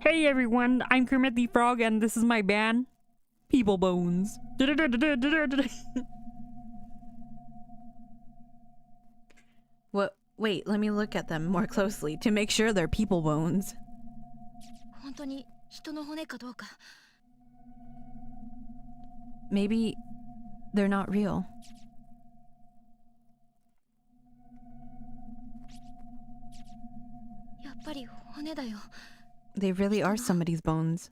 Hey everyone, I'm Kermit the Frog and this is my band, People Bones. What? Wait, let me look at them more closely to make sure they're people bones. 本当に人の骨かどうか。 Maybe they're not real. やっぱり骨だよ。 They really are somebody's bones.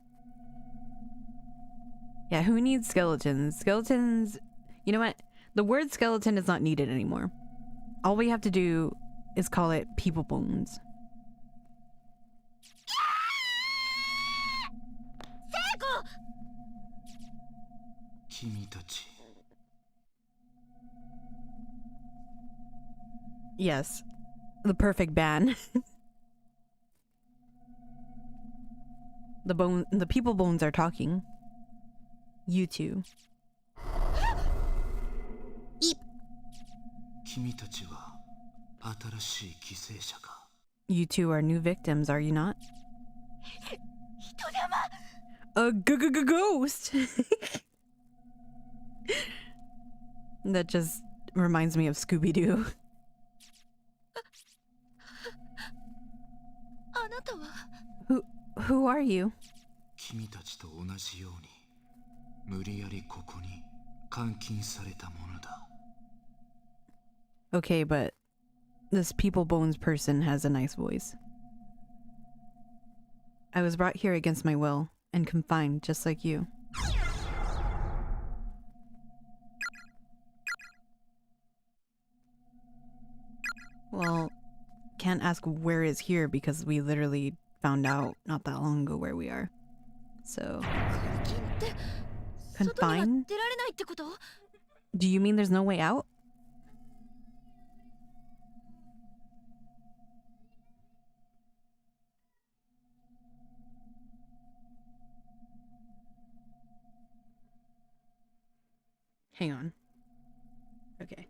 Yeah, who needs skeletons? Skeletons... You know what? The word skeleton is not needed anymore. All we have to do is call it people bones. Yes. The perfect band. The people bones are talking. You two. 君たちは新しい犠牲者か。 You two are new victims, are you not? 人玉 A ghost! That just reminds me of Scooby-Doo. あなたは Who are you? 君たちと同じように無理やりここに監禁されたものだ。 Okay, but this People Bones person has a nice voice. I was brought here against my will and confined just like you. Well, can't ask where is here because we literally found out not that long ago where we are. So, 禁って外には confined? 出られないってこと？ Do you mean there's no way out? Hang on. Okay.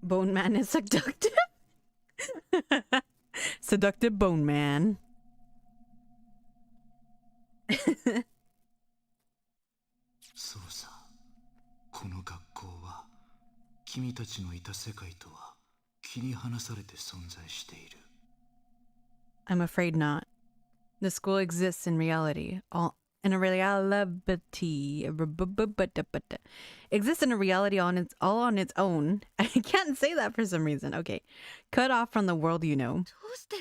Bone Man is seductive. Seductive Bone Man. そうさ、この学校は君たちのいた世界とは切り離されて存在している。 I'm afraid not. The school exists in reality. All in a reality. Exists in a reality all on its own. I can't say that for some reason. Okay. Cut off from the world you know. どうして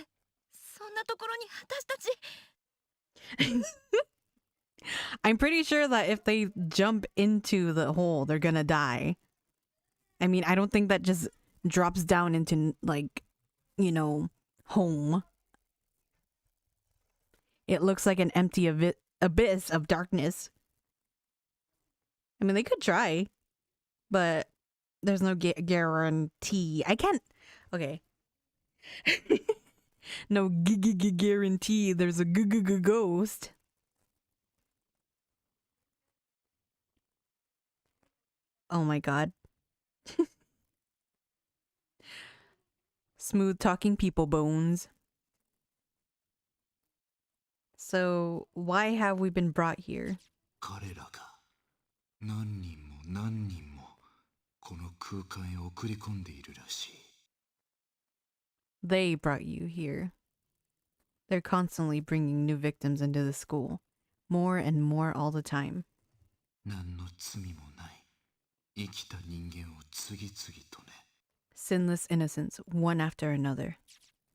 そんなところに私たち I'm pretty sure that if they jump into the hole, they're gonna die. I mean, I don't think that just drops down into, like, you know, home. It looks like an empty abyss of darkness. I mean, they could try, but there's no guarantee. I can't. Okay. No guarantee there's a ghost. Oh my god. Smooth talking People Bones. So, why have we been brought here? 彼らが何人も何人もこの空間へ送り込んでいるらしい。 They brought you here. They're constantly bringing new victims into the school. More and more all the time. 何の罪もない生きた人間を次々とね。 Sinless innocents, one after another.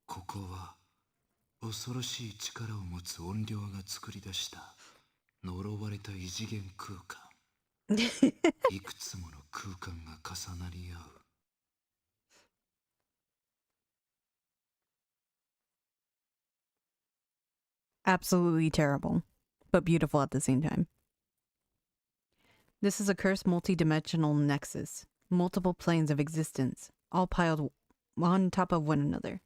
ここは恐ろしい力を持つ怨霊が作り出した呪われた異次元空間。いくつもの空間が重なり合う。 Absolutely terrible, but beautiful at the same time. This is a cursed multi-dimensional nexus. Multiple planes of existence, all piled on top of one another.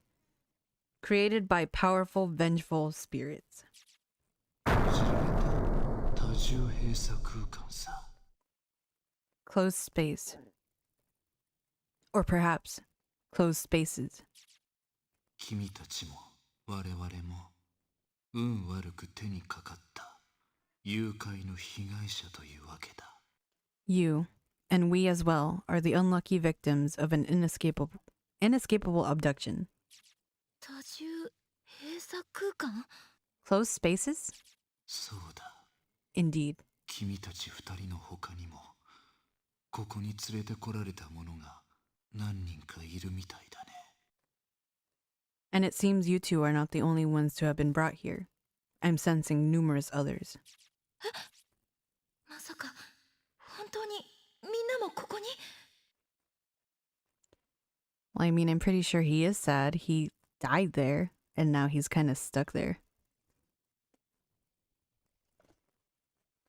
Created by powerful, vengeful spirits. こじられた多重閉鎖空間さ。 Closed space. Or perhaps, closed spaces. 君たちも我々も運悪く手にかかった誘拐の被害者というわけだ。 You, and we as well, are the unlucky victims of an inescapable abduction. 多重閉鎖空間 Closed spaces? そうだ。 Indeed. 君たち二人の他にもここに連れてこられた者が何人かいるみたいだね。 And it seems you two are not the only ones to have been brought here. I'm sensing numerous others. まさか本当にみんなもここに Well, I mean, I'm pretty sure he is sad. He died there, and now he's kind of stuck there.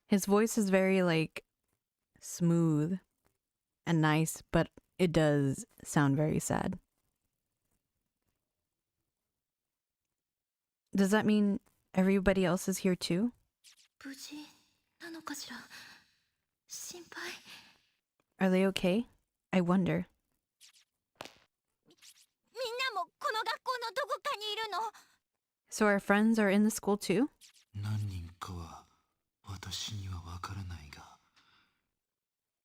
His voice is very, like, smooth and nice, but it does sound very sad. Does that mean everybody else is here too? 無事なのかしら。心配。 Are they okay? I wonder. みんなもこの学校のどこかにいるの？ So our friends are in the school too? 何人かは私にはわからないが、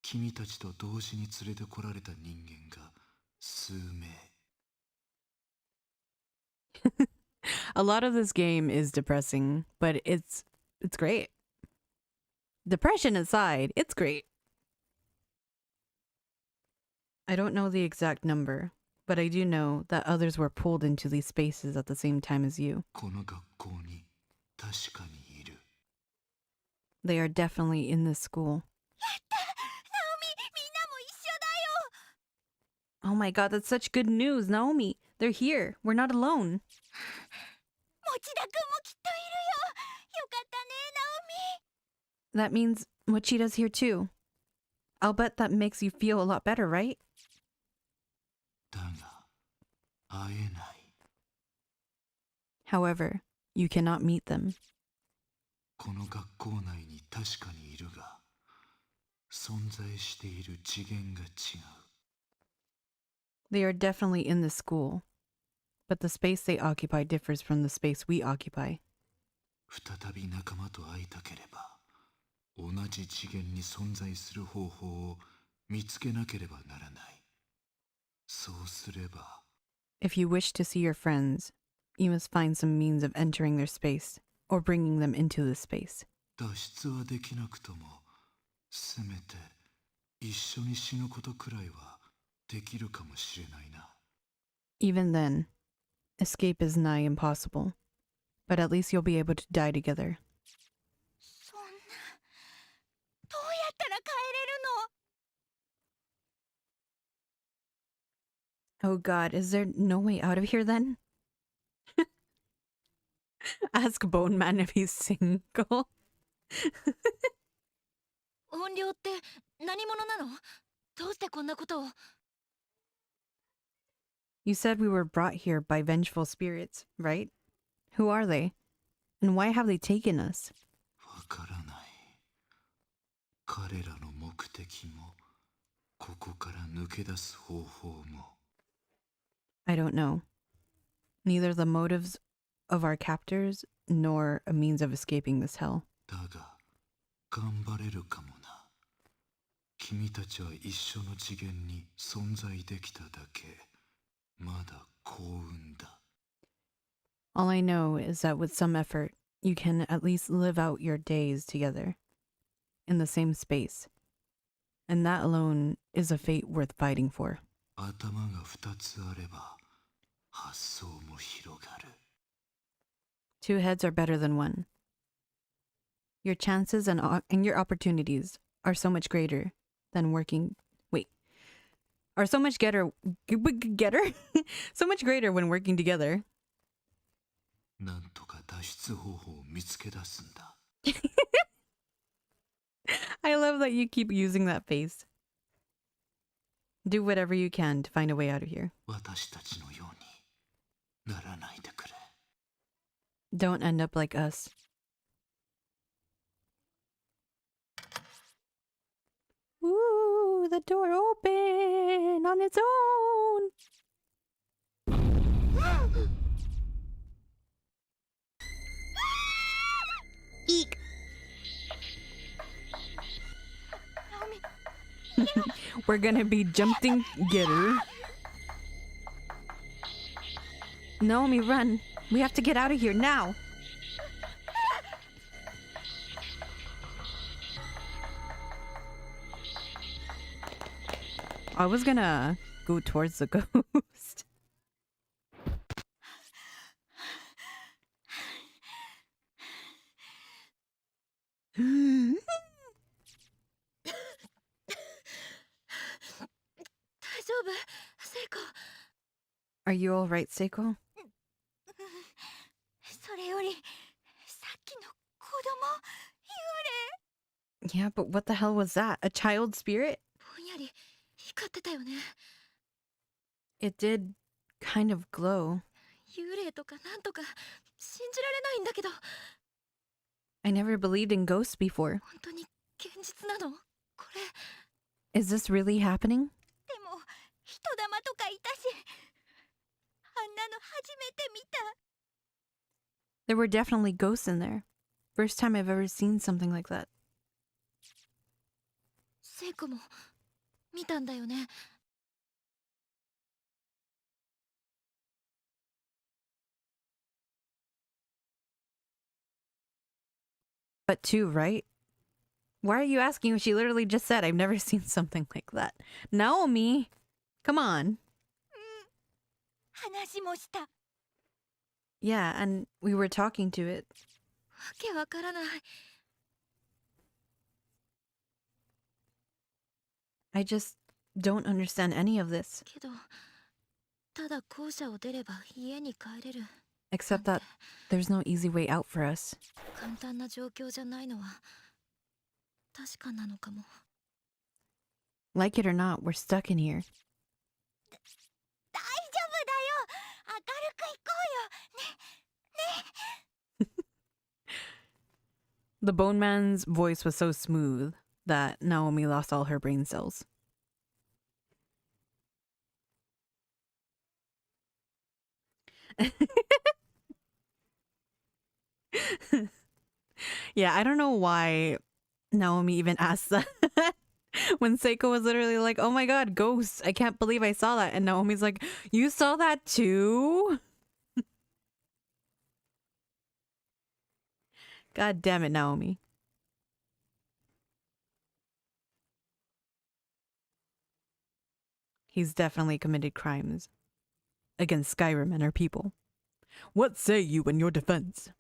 君たちと同時に連れてこられた人間が数名。A lot of this game is depressing, but it's great. Depression aside, it's great. I don't know the exact number, but I do know that others were pulled into these spaces at the same time as you. この学校に確かにいる。 They are definitely in this school. ナオミ、みんなも一緒だよ。 Oh my god, that's such good news, Naomi. They're here. We're not alone. 持田くんもきっといるよ。よかったね、ナオミ。 That means Mochida's here too. I'll bet that makes you feel a lot better, right? だが会えない。 However, you cannot meet them. この学校内に確かにいるが、存在している次元が違う。 They are definitely in the school, but the space they occupy differs from the space we occupy. 再び仲間と会いたければ、同じ次元に存在する方法を見つけなければならない。そうすれば、 If you wish to see your friends, you must find some means of entering their space or bringing them into the space. 脱出はできなくとも、せめて一緒に死ぬことくらいはできるかもしれないな。 Even then, escape is nigh impossible, but at least you'll be able to die together. そんな、どうやったら帰れるの？ Oh god, is there no way out of here then? Ask Bone Man if he's single. 音量って何者なの？どうしてこんなことを？ You said we were brought here by vengeful spirits, right? Who are they? And why have they taken us? わからない。彼らの目的も、ここから抜け出す方法も。 I don't know. Neither the motives of our captors nor a means of escaping this hell. だが、頑張れるかもな。君たちは一緒の次元に存在できただけ、まだ幸運だ。 All I know is that with some effort, you can at least live out your days together in the same space. And that alone is a fate worth fighting for. 頭が二つあれば、発想も広がる。 Two heads are better than one. Your chances and your opportunities are so much greater than working. Wait. Are so much getter. So much greater when working together. なんとか脱出方法を見つけ出すんだ。 I love that you keep using that face. Do whatever you can to find a way out of here. 私たちのようにならないでくれ。 Don't end up like us. Ooh, the door open on its own. Eek. ナオミ、 We're gonna be jumping getter. Naomi, run. We have to get out of here now. I was gonna go towards the ghost. 大丈夫？セイコ。 Are you all right, Seiko? それより、さっきの子供、幽霊。 Yeah, but what the hell was that? A child spirit? ぼんやり光ってたよね。 It did kind of glow. 幽霊とかなんとか信じられないんだけど。I never believed in ghosts before. 本当に現実なのこれ。 Is this really happening? でも人玉とかいたし、あんなの初めて見た。 There were definitely ghosts in there. First time I've ever seen something like that. 聖子も見たんだよね。 But two, right? Why are you asking what she literally just said? I've never seen something like that. Naomi! Come on. 話もした。わ Yeah, and we were talking to it. けわからない。 I just don't understand any of this. けど、ただ校舎を出れば家に帰れる。 Except that there's no easy way out for us. 簡単な状況じゃないのは確かなのかも。 Like it or not, we're stuck in here. 大丈夫だよ。明るく行こうよ。ね、ね。 The Bone Man's voice was so smooth that Naomi lost all her brain cells. Yeah, I don't know why Naomi even asked that. When Seiko was literally like, oh my god, ghosts. I can't believe I saw that. And Naomi's like, you saw that too? God damn it, Naomi. He's definitely committed crimes against Skyrim and her people. What say you in your defense?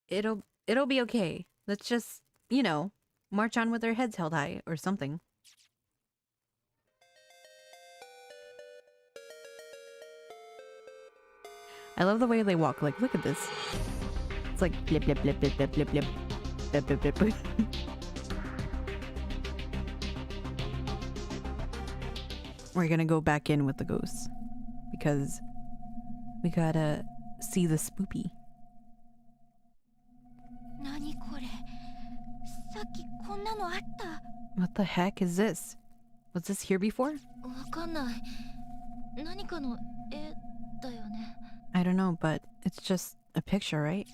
It'll be okay. Let's just, you know, march on with our heads held high or something. I love the way they walk. Like, look at this. It's like blip blip blip blip blip blip blip blip blip blip blip. We're gonna go back in with the ghosts because we gotta see the spoopy. 何これ。さっきこんなのあった。 What the heck is this? Was this here before? わかんない。何かの絵だよね。 I don't know, but it's just a picture, right?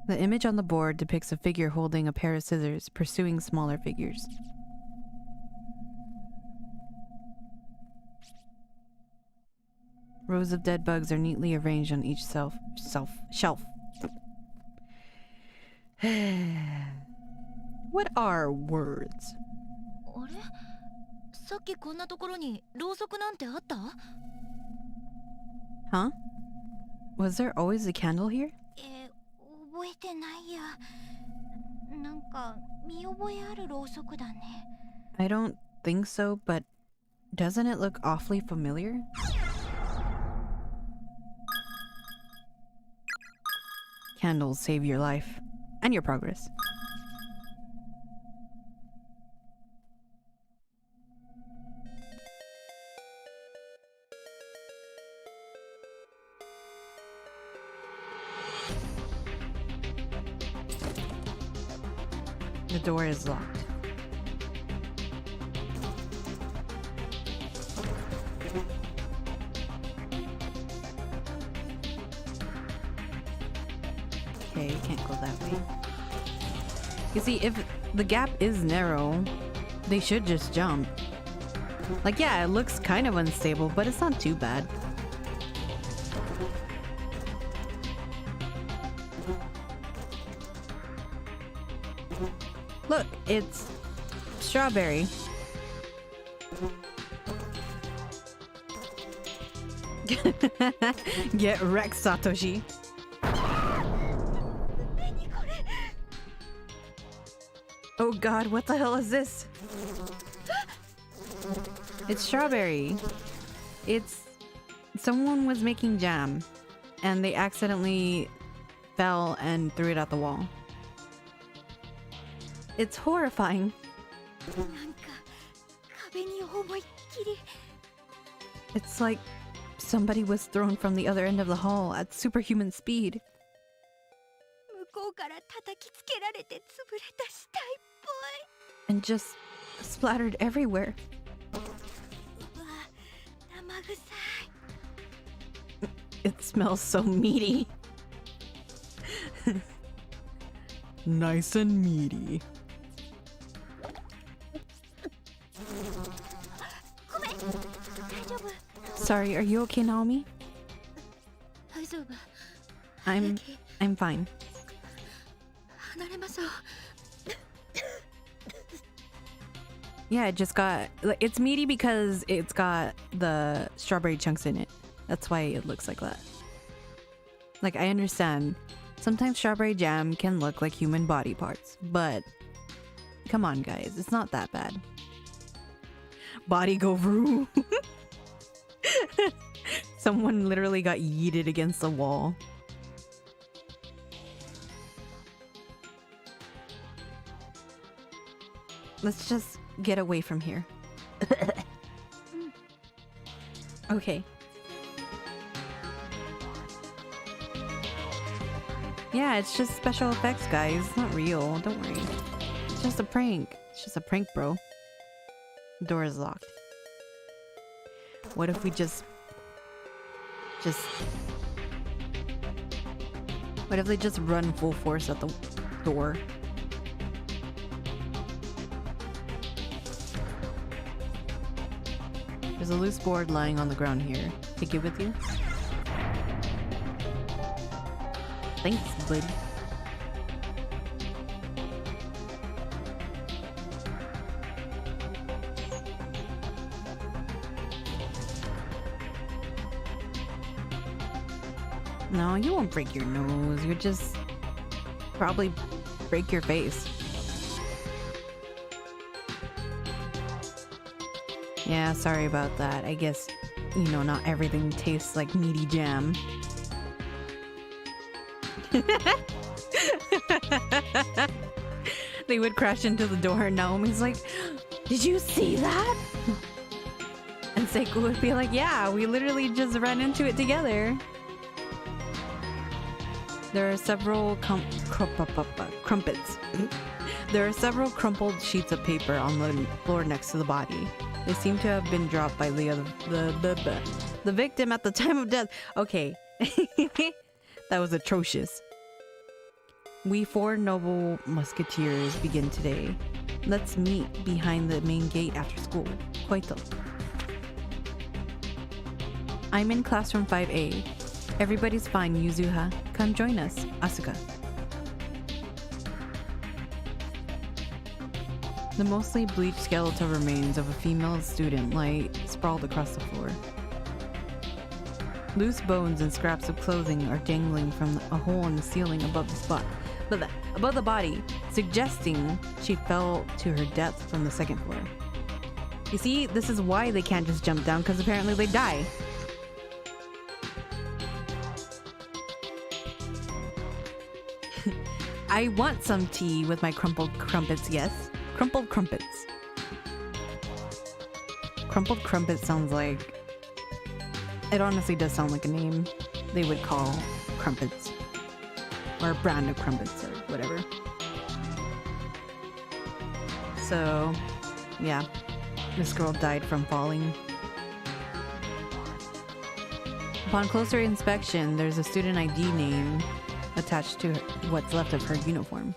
The image on the board depicts a figure holding a pair of scissors, pursuing smaller figures. Rows of dead bugs are neatly arranged on each shelf. What are words? あれ、さっきこんなところにろうそくなんてあった？ Huh? Was there always a candle here? 覚えてないや。なんか見覚えあるろうそくだね。 I don't think so, but doesn't it look awfully familiar? Candles save your life and your progress. The door is locked. Okay, you can't go that way. You see, if the gap is narrow, they should just jump. Like, yeah, it looks kind of unstable, but it's not too bad. Look, it's strawberry. Get wrecked, Satoshi. Oh god, what the hell is this? It's strawberry. It's... someone was making jam, and they accidentally fell and threw it out the wall. It's horrifying. なんか壁に思いっきり。 It's like Somebody was thrown from the other end of the hall at superhuman speed 向こうから叩きつけられて潰れた死体っ and just splattered everywhere. ぽい。うわ、生臭い。 It smells so meaty. Nice and meaty. ごめん、大丈夫。 Sorry, are you okay, Naomi? 大丈夫。 I'm fine. 離れましょう。 Yeah, it just got... It's meaty because it's got the strawberry chunks in it. That's why it looks like that. Like, I understand. Sometimes strawberry jam can look like human body parts, but... Come on, guys. It's not that bad. Body go vroom. Someone literally got yeeted against the wall. Let's just get away from here. Okay. Yeah, it's just special effects, guys. It's not real. Don't worry. It's just a prank. It's just a prank, bro. Door is locked. What if we just... What if they just run full force at the door? There's a loose board lying on the ground here. Take it with you? Thanks, bud. No, you won't break your nose. You'll just probably break your face. Yeah, sorry about that. I guess, you know, not everything tastes like meaty jam. They would crash into the door and Naomi's like, did you see that? And Seiko would be like, yeah, we literally just ran into it together. There are several crumpets. There are several crumpled sheets of paper on the floor next to the body. They seem to have been dropped by the victim at the time of death. Okay. That was atrocious. We four noble musketeers begin today. Let's meet behind the main gate after school. Koito. I'm in classroom 5A. Everybody's fine, Yuzuha. Come join us, Asuka. The mostly bleached skeletal remains of a female student lie sprawled across the floor. Loose bones and scraps of clothing are dangling from a hole in the ceiling above the spot, above the body, suggesting she fell to her death from the second floor. You see, this is why they can't just jump down, because apparently they die. I want some tea with my crumpled crumpets, yes. Crumpled crumpets. Crumpled crumpets sounds like... It honestly does sound like a name they would call crumpets. Or a brand of crumpets or whatever. So, yeah. This girl died from falling. Upon closer inspection, there's a student ID name attached to what's left of her uniform.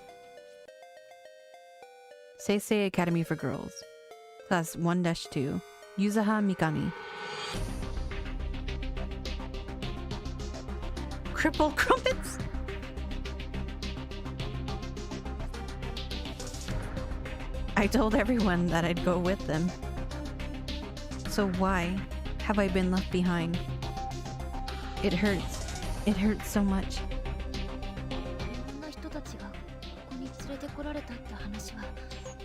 Seisei Academy for Girls. Class 1-2. Yuzuha Mikami. Crippled crumpets? I told everyone that I'd go with them. So why have I been left behind? It hurts. It hurts so much.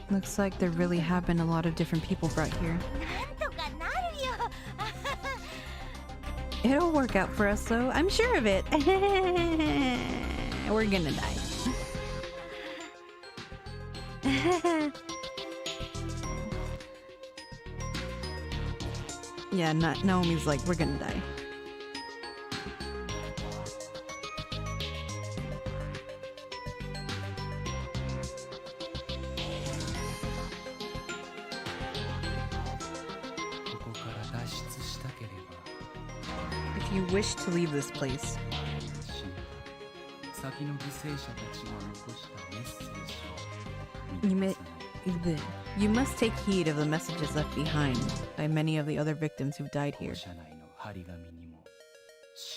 Looks like there really have been a lot of different people brought here. It'll work out for us though, I'm sure of it. We're gonna die. Yeah, Naomi's like, we're gonna die. if you wish to leave this place. 先の犠牲者たちが残したメッセージを You 見 may, 逃さない you must take heed of the messages left behind by many of the other victims who've died here. 校舎内の張り紙にも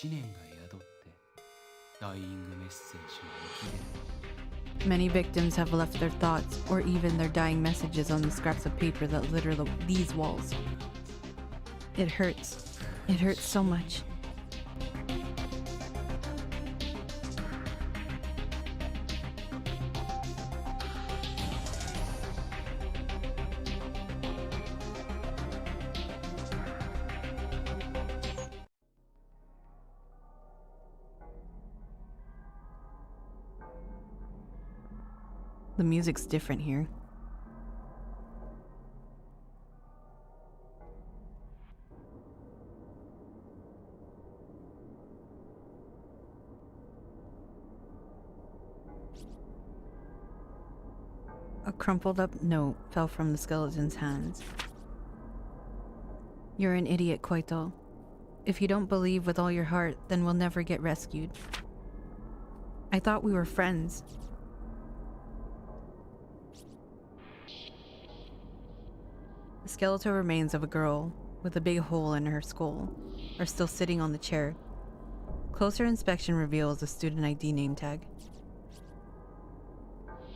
思念が宿ってダイイングメッセージを生きる Many victims have left their thoughts or even their dying messages on the scraps of paper that litter these walls. It hurts. It hurts so much. The music's different here. A crumpled up note fell from the skeleton's hands. You're an idiot, Koito. If you don't believe with all your heart, then we'll never get rescued. I thought we were friends. The skeletal remains of a girl with a big hole in her skull are still sitting on the chair. Closer inspection reveals a student ID name tag.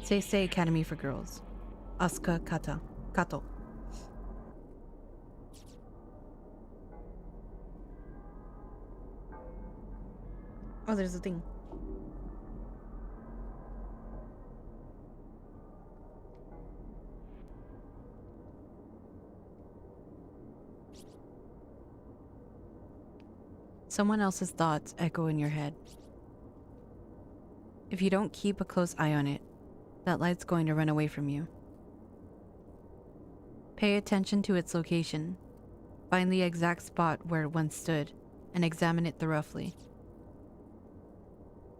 Seisei Academy for Girls. Asuka Kato. Oh, there's a thing. Someone else's thoughts echo in your head. If you don't keep a close eye on it, that light's going to run away from you. Pay attention to its location. Find the exact spot where it once stood and examine it thoroughly.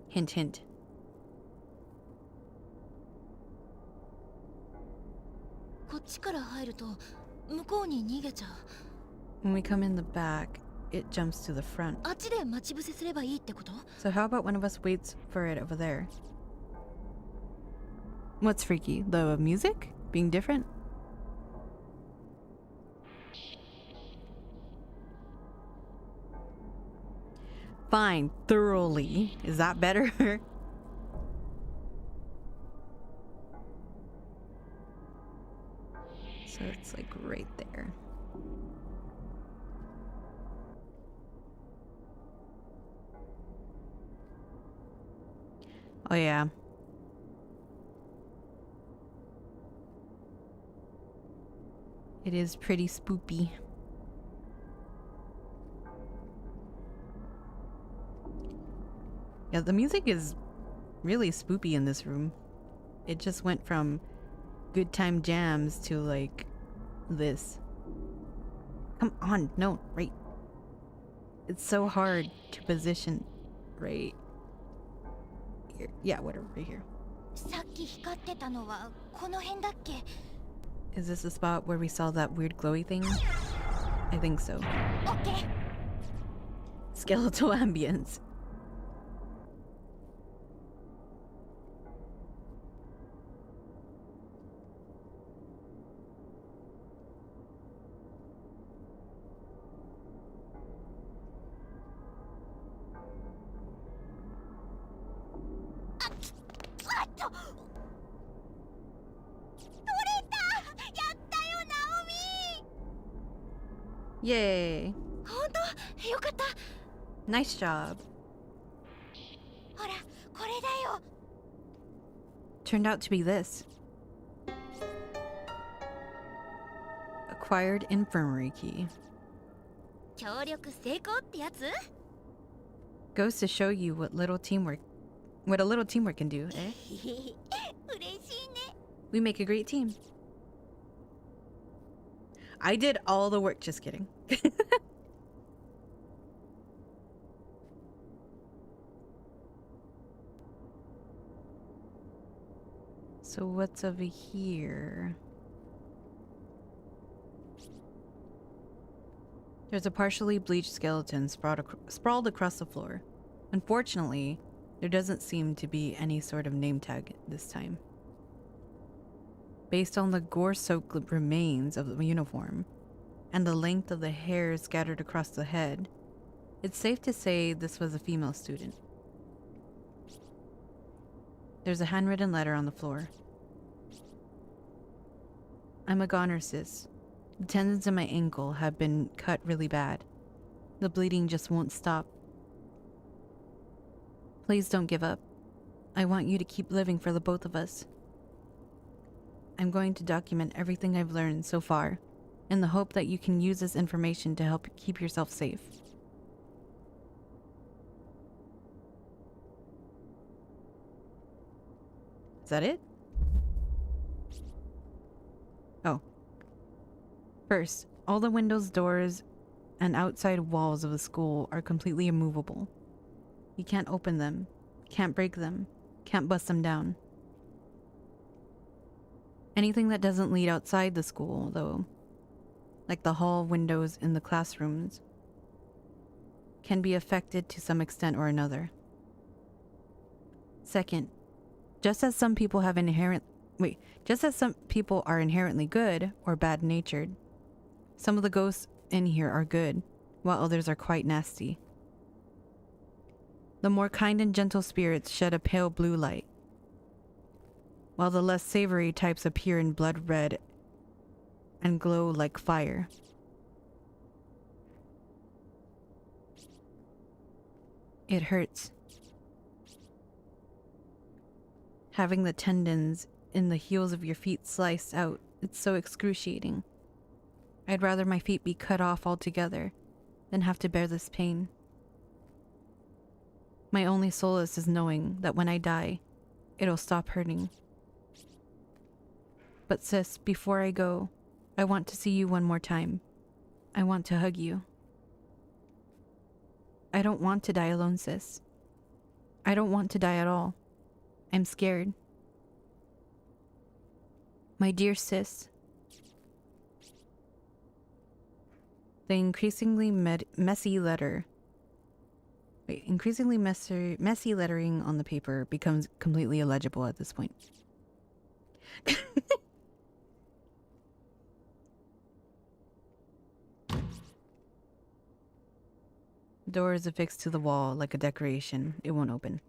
Hint, hint. こっちから入ると向こうに逃げちゃう。 When we come in the back, it jumps to the front. あっちで待ち伏せすればいいってこと？ So how about one of us waits for it over there? What's freaky? The music? Being different? Fine, thoroughly. Is that better? So it's like right there. Oh yeah. It is pretty spoopy. Yeah, the music is really spoopy in this room. It just went from good time jams to like this. Come on, no, right. It's so hard to position right here. Yeah, whatever, right here. さっき光ってたのはこの辺だっけ？ Is this the spot where we saw that weird glowy thing? I think so. オッケー。 Skeletal ambience. Yay. 本当？よかった。 Nice job. ほら、これだよ。 Turned out to be this. Acquired infirmary key. 協力成功ってやつ？ Goes to show you what a little teamwork can do, eh? 嬉しいね。 We make a great team. I did all the work, just kidding. So what's over here? There's a partially bleached skeleton sprawled across the floor. Unfortunately, there doesn't seem to be any sort of name tag this time. Based on the gore-soaked remains of the uniform and the length of the hair scattered across the head, it's safe to say this was a female student. There's a handwritten letter on the floor. I'm a goner, sis. The tendons in my ankle have been cut really bad. The bleeding just won't stop. Please don't give up. I want you to keep living for the both of us. I'm going to document everything I've learned so far, in the hope that you can use this information to help keep yourself safe. Is that it? Oh. First, all the windows, doors, and outside walls of the school are completely immovable. You can't open them, can't break them, can't bust them down. Anything that doesn't lead outside the school, though, like the hall windows in the classrooms, can be affected to some extent or another. Second, just as some people are inherently good or bad-natured, some of the ghosts in here are good, while others are quite nasty. The more kind and gentle spirits shed a pale blue light, while the less savory types appear in blood red and glow like fire. It hurts. Having the tendons in the heels of your feet sliced out, it's so excruciating. I'd rather my feet be cut off altogether than have to bear this pain. My only solace is knowing that when I die, it'll stop hurting. But sis, before I go, I want to see you one more time. I want to hug you. I don't want to die alone, sis. I don't want to die at all. I'm scared. My dear sis. The increasingly messy lettering on the paper becomes completely illegible at this point. Door is affixed to the wall like a decoration. It won't open.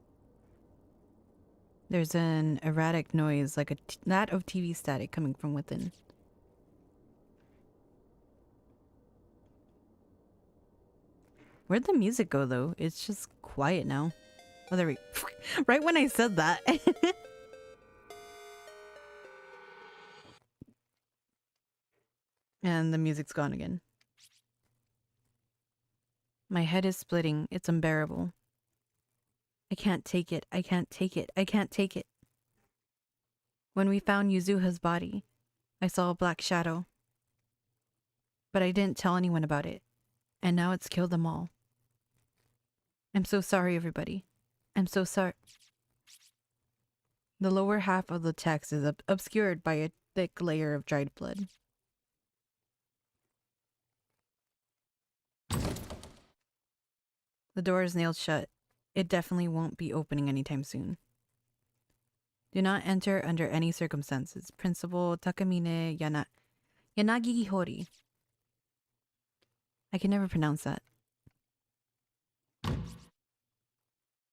There's an erratic noise like that of TV static coming from within. Where'd the music go, though? It's just quiet now. Oh, there we... Right when I said that. And the music's gone again. My head is splitting. It's unbearable. I can't take it. I can't take it. I can't take it. When we found Yuzuha's body, I saw a black shadow. But I didn't tell anyone about it. And now it's killed them all. I'm so sorry, everybody. I'm so sorry. The lower half of the text is obscured by a thick layer of dried blood. The door is nailed shut. It definitely won't be opening anytime soon. Do not enter under any circumstances. Principal Takamine Yanagi Hori. I can never pronounce that.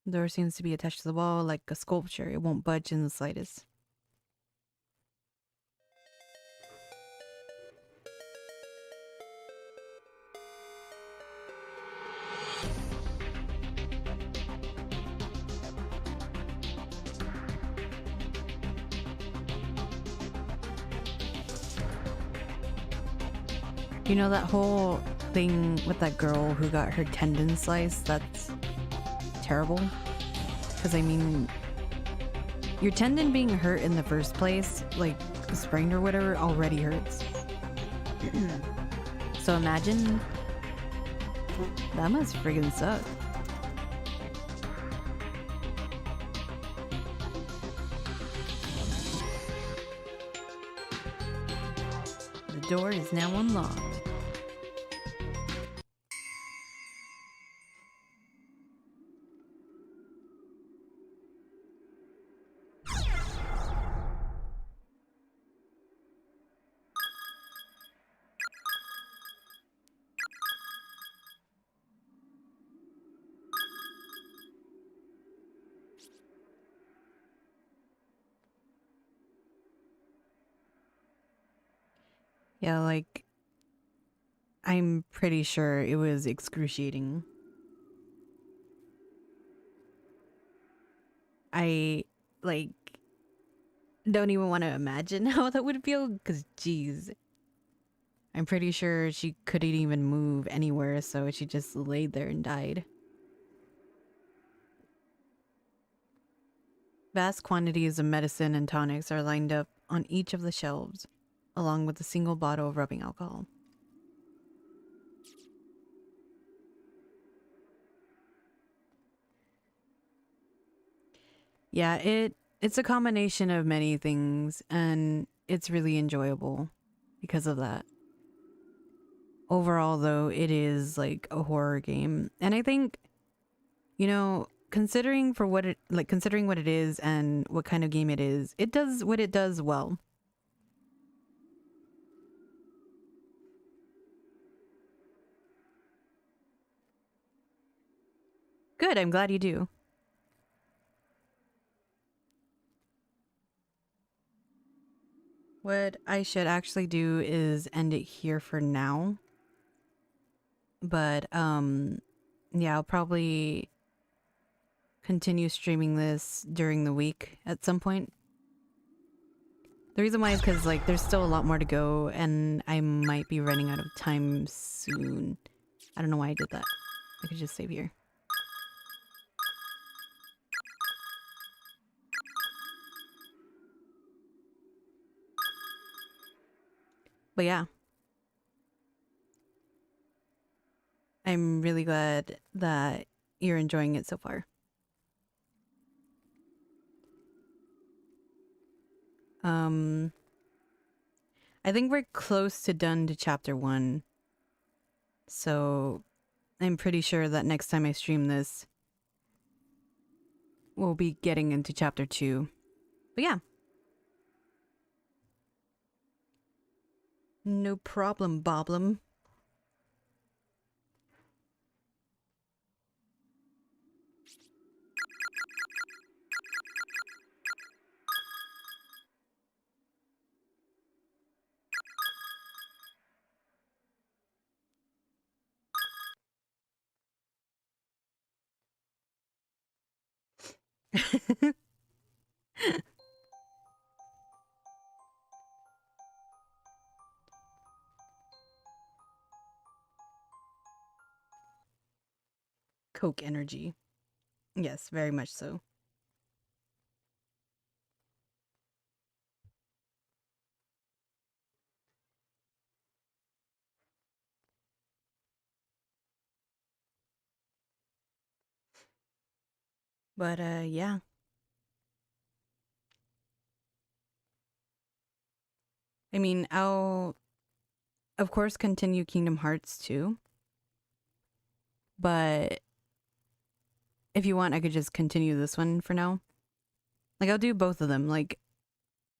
The door seems to be attached to the wall like a sculpture. It won't budge in the slightest. You know that whole thing with that girl who got her tendon sliced? That's terrible. Because, I mean, your tendon being hurt in the first place, like sprained or whatever, already hurts. So imagine... That must friggin' suck. The door is now unlocked. Yeah, like, I'm pretty sure it was excruciating. I, like, don't even want to imagine how that would feel, because, geez. I'm pretty sure she couldn't even move anywhere, so she just laid there and died. Vast quantities of medicine and tonics are lined up on each of the shelves, along with a single bottle of rubbing alcohol. Yeah, it's a combination of many things, and it's really enjoyable because of that. Overall, though, it is like a horror game, and I think, you know, considering what it is and what kind of game it is, it does what it does well. Good, I'm glad you do. What I should actually do is end it here for now. But yeah, I'll probably continue streaming this during the week at some point. The reason why is because, like, there's still a lot more to go, and I might be running out of time soon. I don't know why I did that. I could just save here. But yeah. I'm really glad that you're enjoying it so far. I think we're close to done to chapter 1. So I'm pretty sure that next time I stream this, we'll be getting into chapter 2. But yeah. No problem, Boblem. Coke energy. Yes, very much so. But yeah. I mean, I'll of course continue Kingdom Hearts 2. But if you want, I could just continue this one for now. Like, I'll do both of them. Like,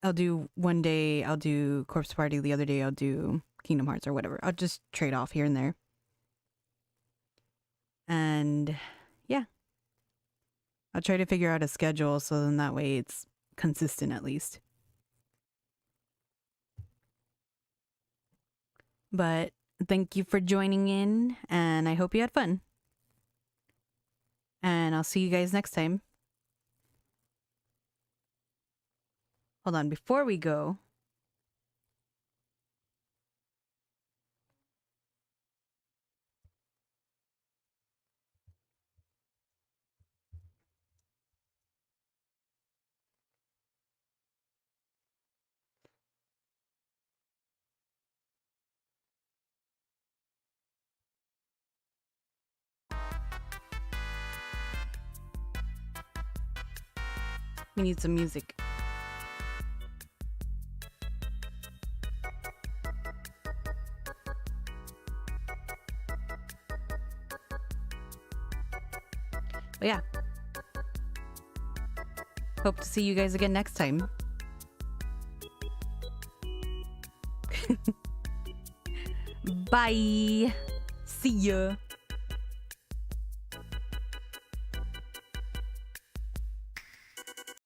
I'll do one day, I'll do Corpse Party, the other day I'll do Kingdom Hearts or whatever. I'll just trade off here and there. And yeah. I'll try to figure out a schedule so then that way it's consistent at least. But thank you for joining in, and I hope you had fun. And I'll see you guys next time. Hold on, before we go. We need some music. But yeah. Hope to see you guys again next time. Bye. See ya.